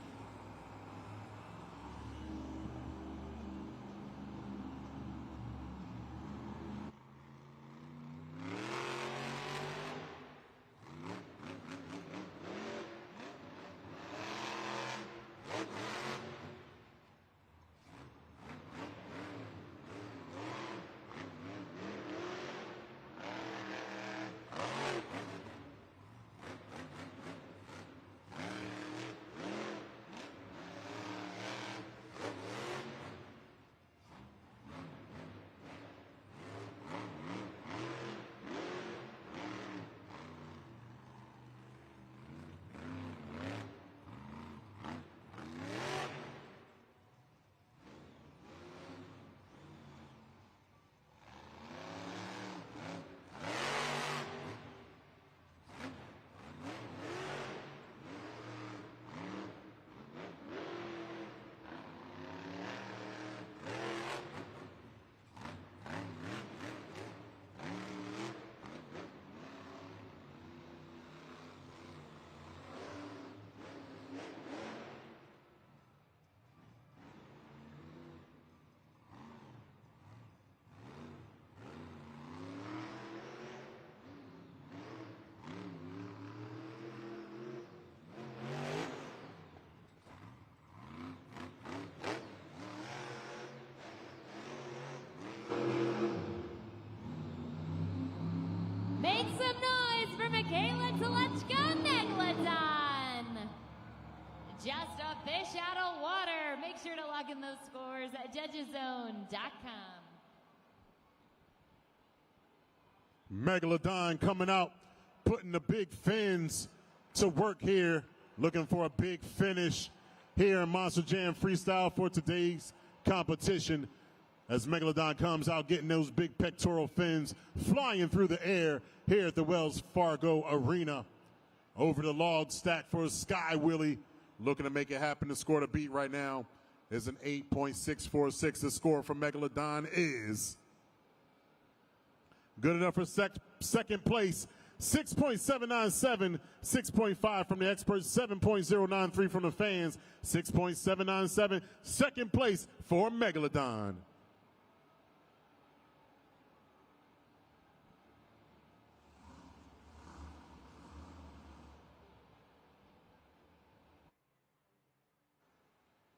Make some noise for Michaela Telechka, Megalodon. Just a fish out of water. Make sure to log in those scores at judgeszone.com.
Megalodon coming out, putting the big fins to work here, looking for a big finish here in Monster Jam Freestyle for today's competition. As Megalodon comes out, getting those big pectoral fins flying through the air here at the Wells Fargo Arena. Over the log stack for Sky Willie, looking to make it happen. The score to beat right now is an 8.646. The score for Megalodon is good enough for second place. 6.797, 6.5 from the experts, 7.093 from the fans, 6.797. Second place for Megalodon.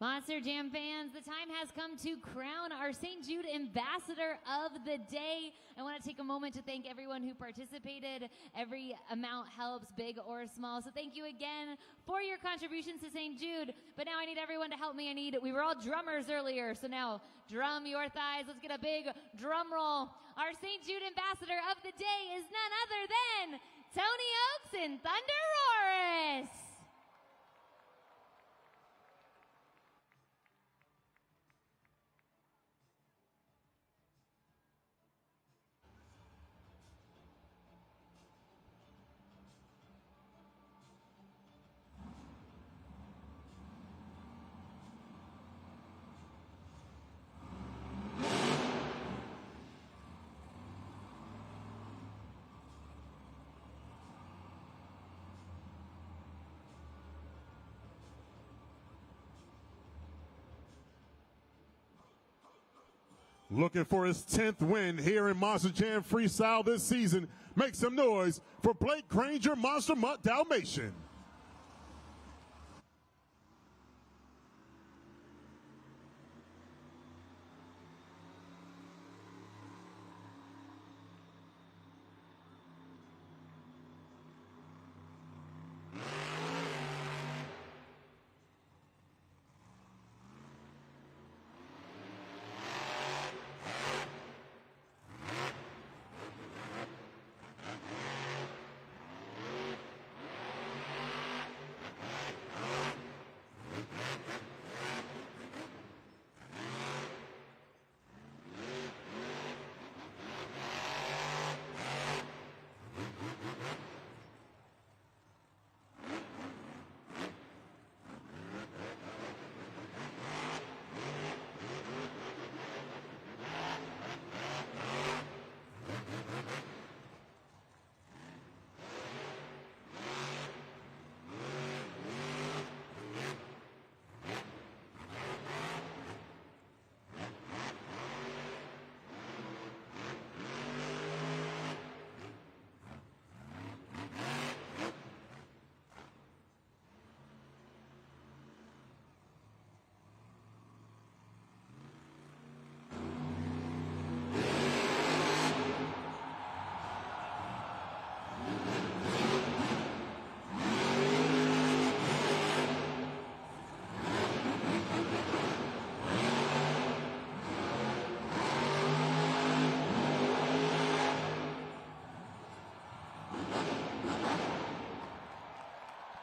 Monster Jam fans, the time has come to crown our St. Jude Ambassador of the Day. I want to take a moment to thank everyone who participated. Every amount helps, big or small. So thank you again for your contributions to St. Jude. But now I need everyone to help me. We were all drummers earlier, so now drum your thighs. Let's get a big drum roll. Our St. Jude Ambassador of the Day is none other than Tony Oaks and Thunder Roris.
Looking for his 10th win here in Monster Jam Freestyle this season. Make some noise for Blake Granger, Monster Mutt Dalmatian.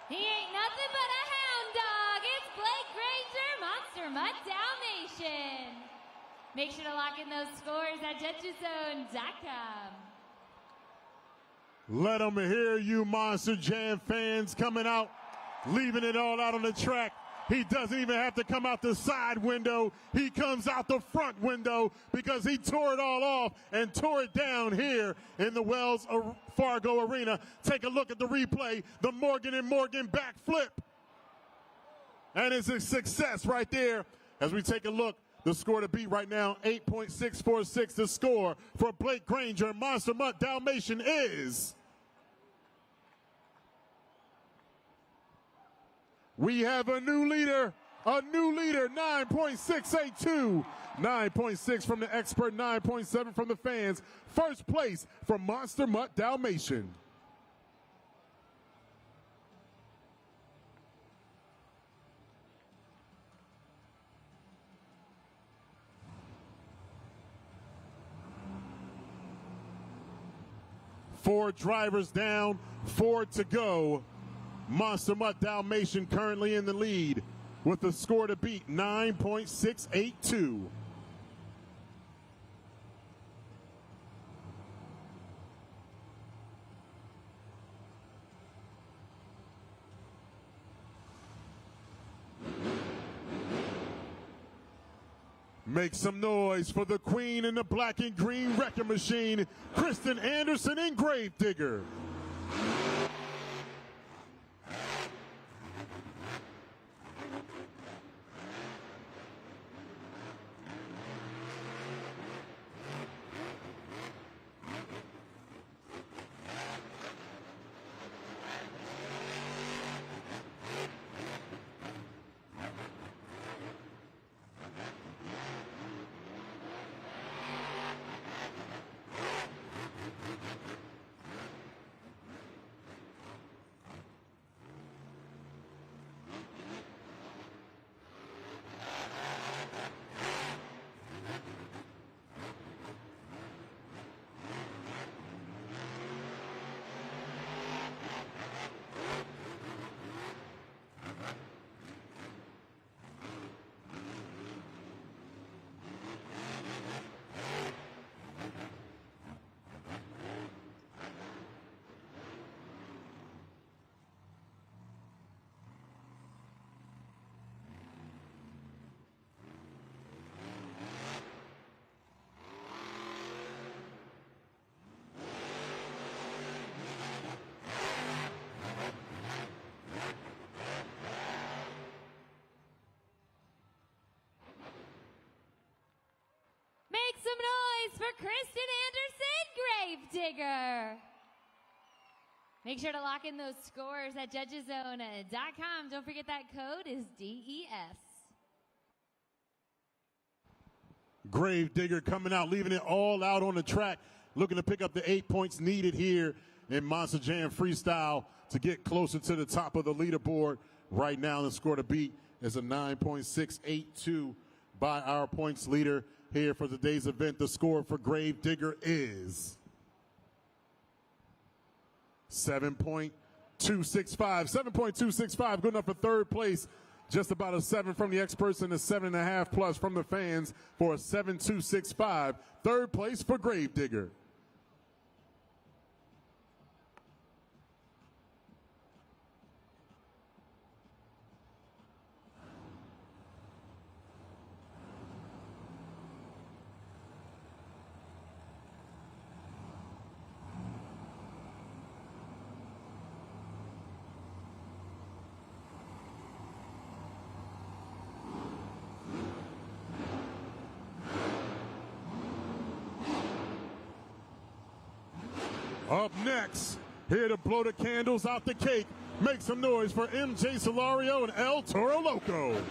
He ain't nothing but a hound dog. It's Blake Granger, Monster Mutt Dalmatian. Make sure to lock in those scores at JetUZone.com.
Let them hear you, Monster Jam fans, coming out, leaving it all out on the track. He doesn't even have to come out the side window. He comes out the front window because he tore it all off and tore it down here in the Wells Fargo Arena. Take a look at the replay, the Morgan & Morgan backflip. And it's a success right there. As we take a look, the score to beat right now, 8.646. The score for Blake Granger, Monster Mutt Dalmatian is... We have a new leader, 9.682. 9.6 from the expert, 9.7 from the fans. First place for Monster Mutt Dalmatian. Four drivers down, 4 to go. Monster Mutt Dalmatian currently in the lead with the score to beat, 9.682. Make some noise for the queen in the black and green wrecking machine, Kristen Anderson and Gravedigger.
for Kristen Anderson, Gravedigger. Make sure to lock in those scores at judgeszone.com. Don't forget that code is DES.
Gravedigger coming out, leaving it all out on the track, looking to pick up the 8 points needed here in Monster Jam Freestyle to get closer to the top of the leaderboard. Right now, the score to beat is a 9.682 by our points leader here for today's event. The score for Gravedigger is 7.265. 7.265, good enough for third place. Just about a 7 from the experts and a 7.5 plus from the fans for a 7.265. Third place for Gravedigger. Up next, here to blow the candles out the cake, make some noise for MJ Solario and El Toro Loco.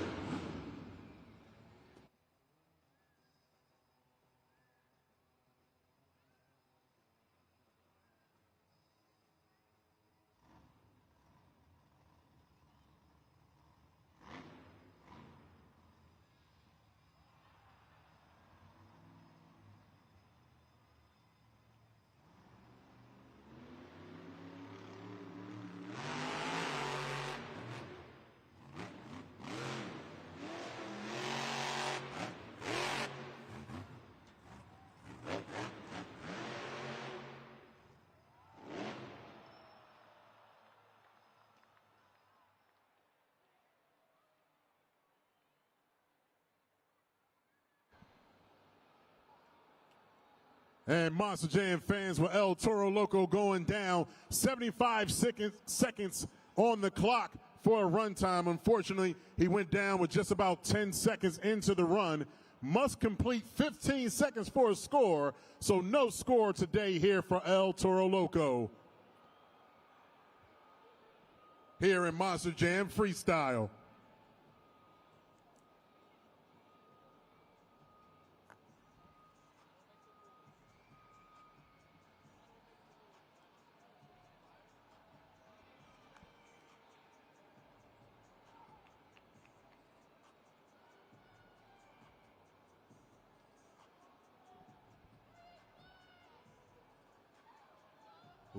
And Monster Jam fans, with El Toro Loco going down, 75 seconds on the clock for a run time. Unfortunately, he went down with just about 10 seconds into the run. Must complete 15 seconds for a score, so no score today here for El Toro Loco. Here in Monster Jam Freestyle.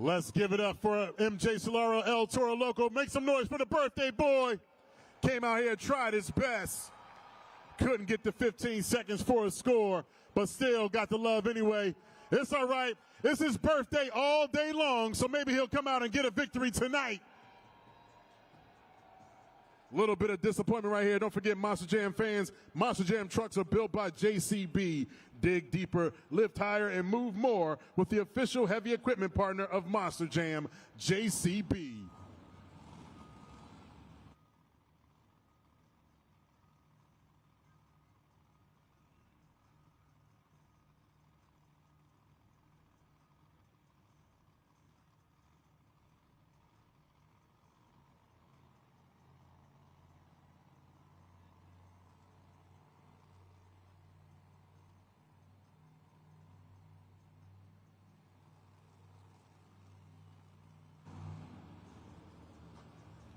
Let's give it up for MJ Solaro, El Toro Loco. Make some noise for the birthday boy. Came out here, tried his best. Couldn't get the 15 seconds for a score, but still got the love anyway. It's all right. It's his birthday all day long, so maybe he'll come out and get a victory tonight. Little bit of disappointment right here. Don't forget, Monster Jam fans, Monster Jam trucks are built by JCB. Dig deeper, lift higher, and move more with the official heavy equipment partner of Monster Jam, JCB.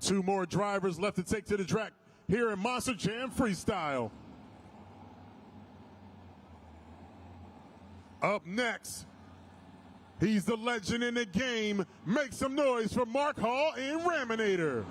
Two more drivers left to take to the track here in Monster Jam Freestyle. Up next, he's the legend in the game. Make some noise for Mark Hall and Raminator.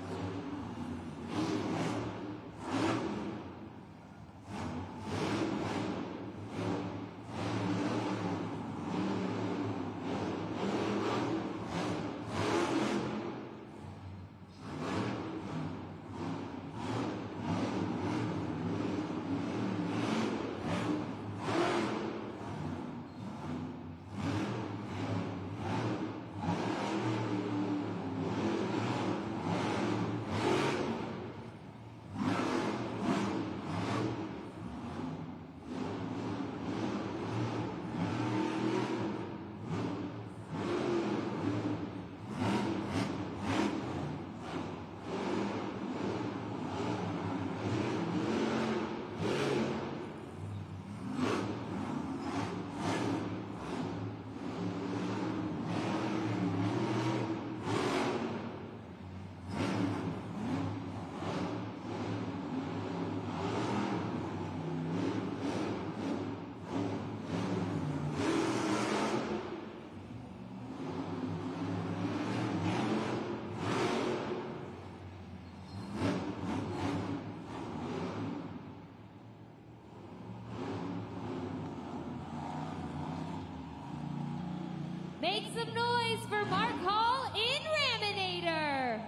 some noise for Mark Hall in Raminator.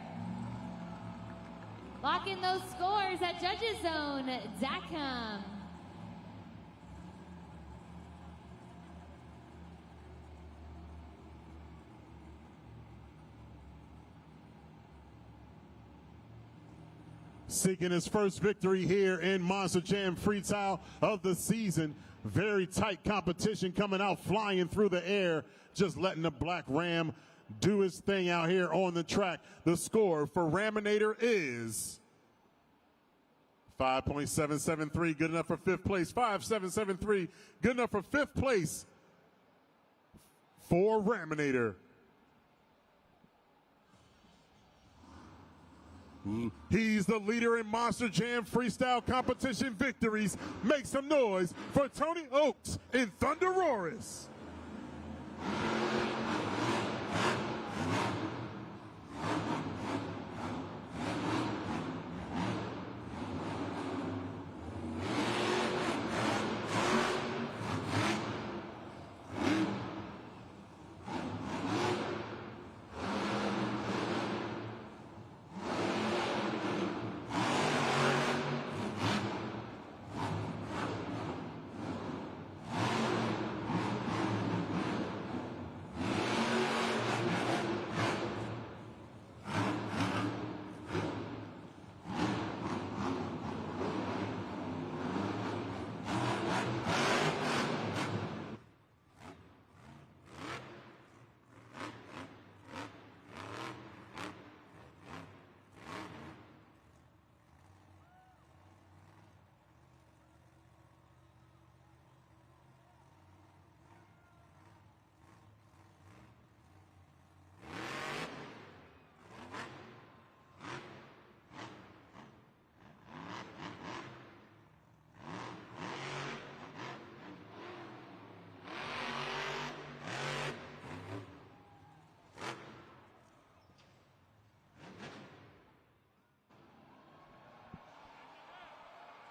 Lock in those scores at judgeszone.com.
Seeking his first victory here in Monster Jam Freestyle of the season. Very tight competition coming out, flying through the air, just letting the Black Ram do his thing out here on the track. The score for Raminator is 5.773, good enough for fifth place. 5.773, good enough for fifth place for Raminator. He's the leader in Monster Jam Freestyle competition victories. Make some noise for Tony Oaks in Thunderoris.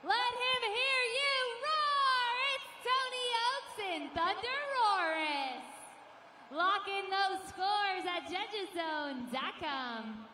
Let him hear you roar! It's Tony Oaks in Thunderoris. Lock in those scores at judgeszone.com.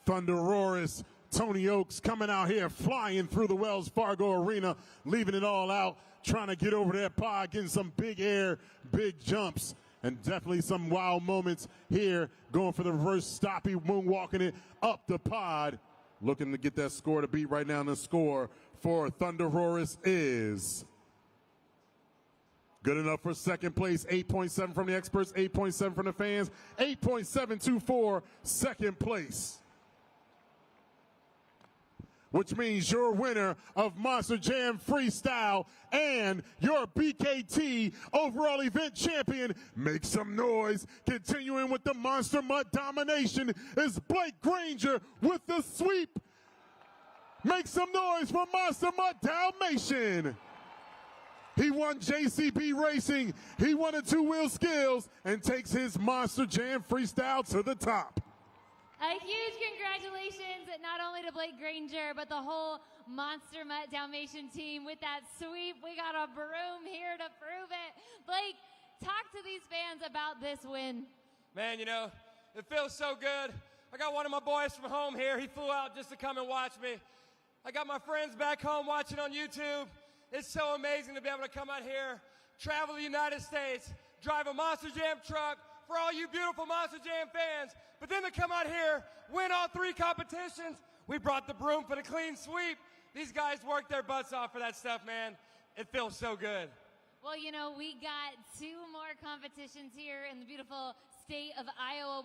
Thunderoris, Tony Oaks coming out here, flying through the Wells Fargo Arena, leaving it all out, trying to get over that pod, getting some big air, big jumps, and definitely some wild moments here, going for the reverse stoppy, moonwalking it up the pod. Looking to get that score to beat right now. The score for Thunderoris is good enough for second place. 8.7 from the experts, 8.7 from the fans, 8.724 second place. Which means your winner of Monster Jam Freestyle and your BKT overall event champion. Make some noise. Continuing with the Monster Mutt domination is Blake Granger with the sweep. Make some noise for Monster Mutt Dalmatian. He won JCB Racing. He won the two-wheel skills and takes his Monster Jam Freestyle to the top.
A huge congratulations not only to Blake Granger, but the whole Monster Mutt Dalmatian team with that sweep. We got a broom here to prove it. Blake, talk to these fans about this win.
Man, you know, it feels so good. I got one of my boys from home here. He flew out just to come and watch me. I got my friends back home watching on YouTube. It's so amazing to be able to come out here, travel the United States, drive a Monster Jam truck for all you beautiful Monster Jam fans. But then to come out here, win all three competitions. We brought the broom for the clean sweep. These guys worked their butts off for that stuff, man. It feels so good.
Well, you know, we got two more competitions here in the beautiful state of Iowa.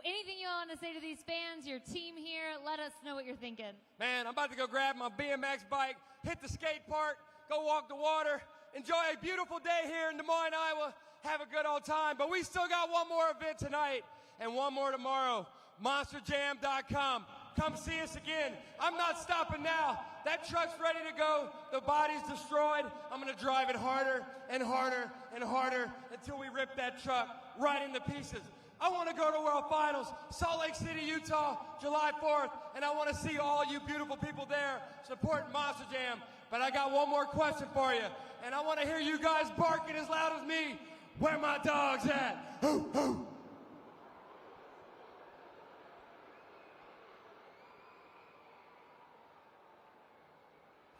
Anything you want to say to these fans, your team here, let us know what you're thinking.
Man, I'm about to go grab my BMX bike, hit the skate park, go walk the water, enjoy a beautiful day here in Des Moines, Iowa, have a good old time. But we still got one more event tonight and one more tomorrow. MonsterJam.com. Come see us again. I'm not stopping now. That truck's ready to go. The body's destroyed. I'm going to drive it harder and harder and harder until we rip that truck right into pieces. I want to go to World Finals, Salt Lake City, Utah, July 4th, and I want to see all you beautiful people there supporting Monster Jam. But I got one more question for you, and I want to hear you guys barking as loud as me. Where my dogs at? Hoo, hoo.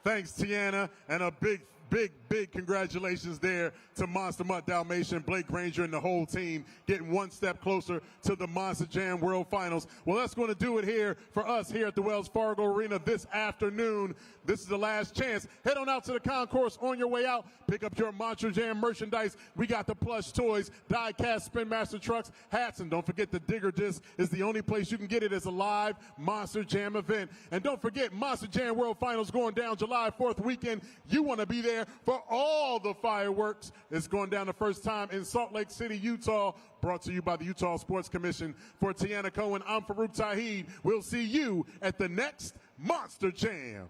Thanks, Tiana, and a big congratulations there to Monster Mutt Dalmatian, Blake Granger, and the whole team getting one step closer to the Monster Jam World Finals. Well, that's going to do it here for us here at the Wells Fargo Arena this afternoon. This is the last chance. Head on out to the concourse on your way out. Pick up your Monster Jam merchandise. We got the plush toys, die-cast Spin Master trucks, hats, and don't forget the Digger Disc is the only place you can get it as a live Monster Jam event. And don't forget, Monster Jam World Finals going down July 4th weekend. You want to be there for all the fireworks. It's going down the first time in Salt Lake City, Utah. Brought to you by the Utah Sports Commission. For Tiana Cohen, I'm Farouk Tahid. We'll see you at the next Monster Jam.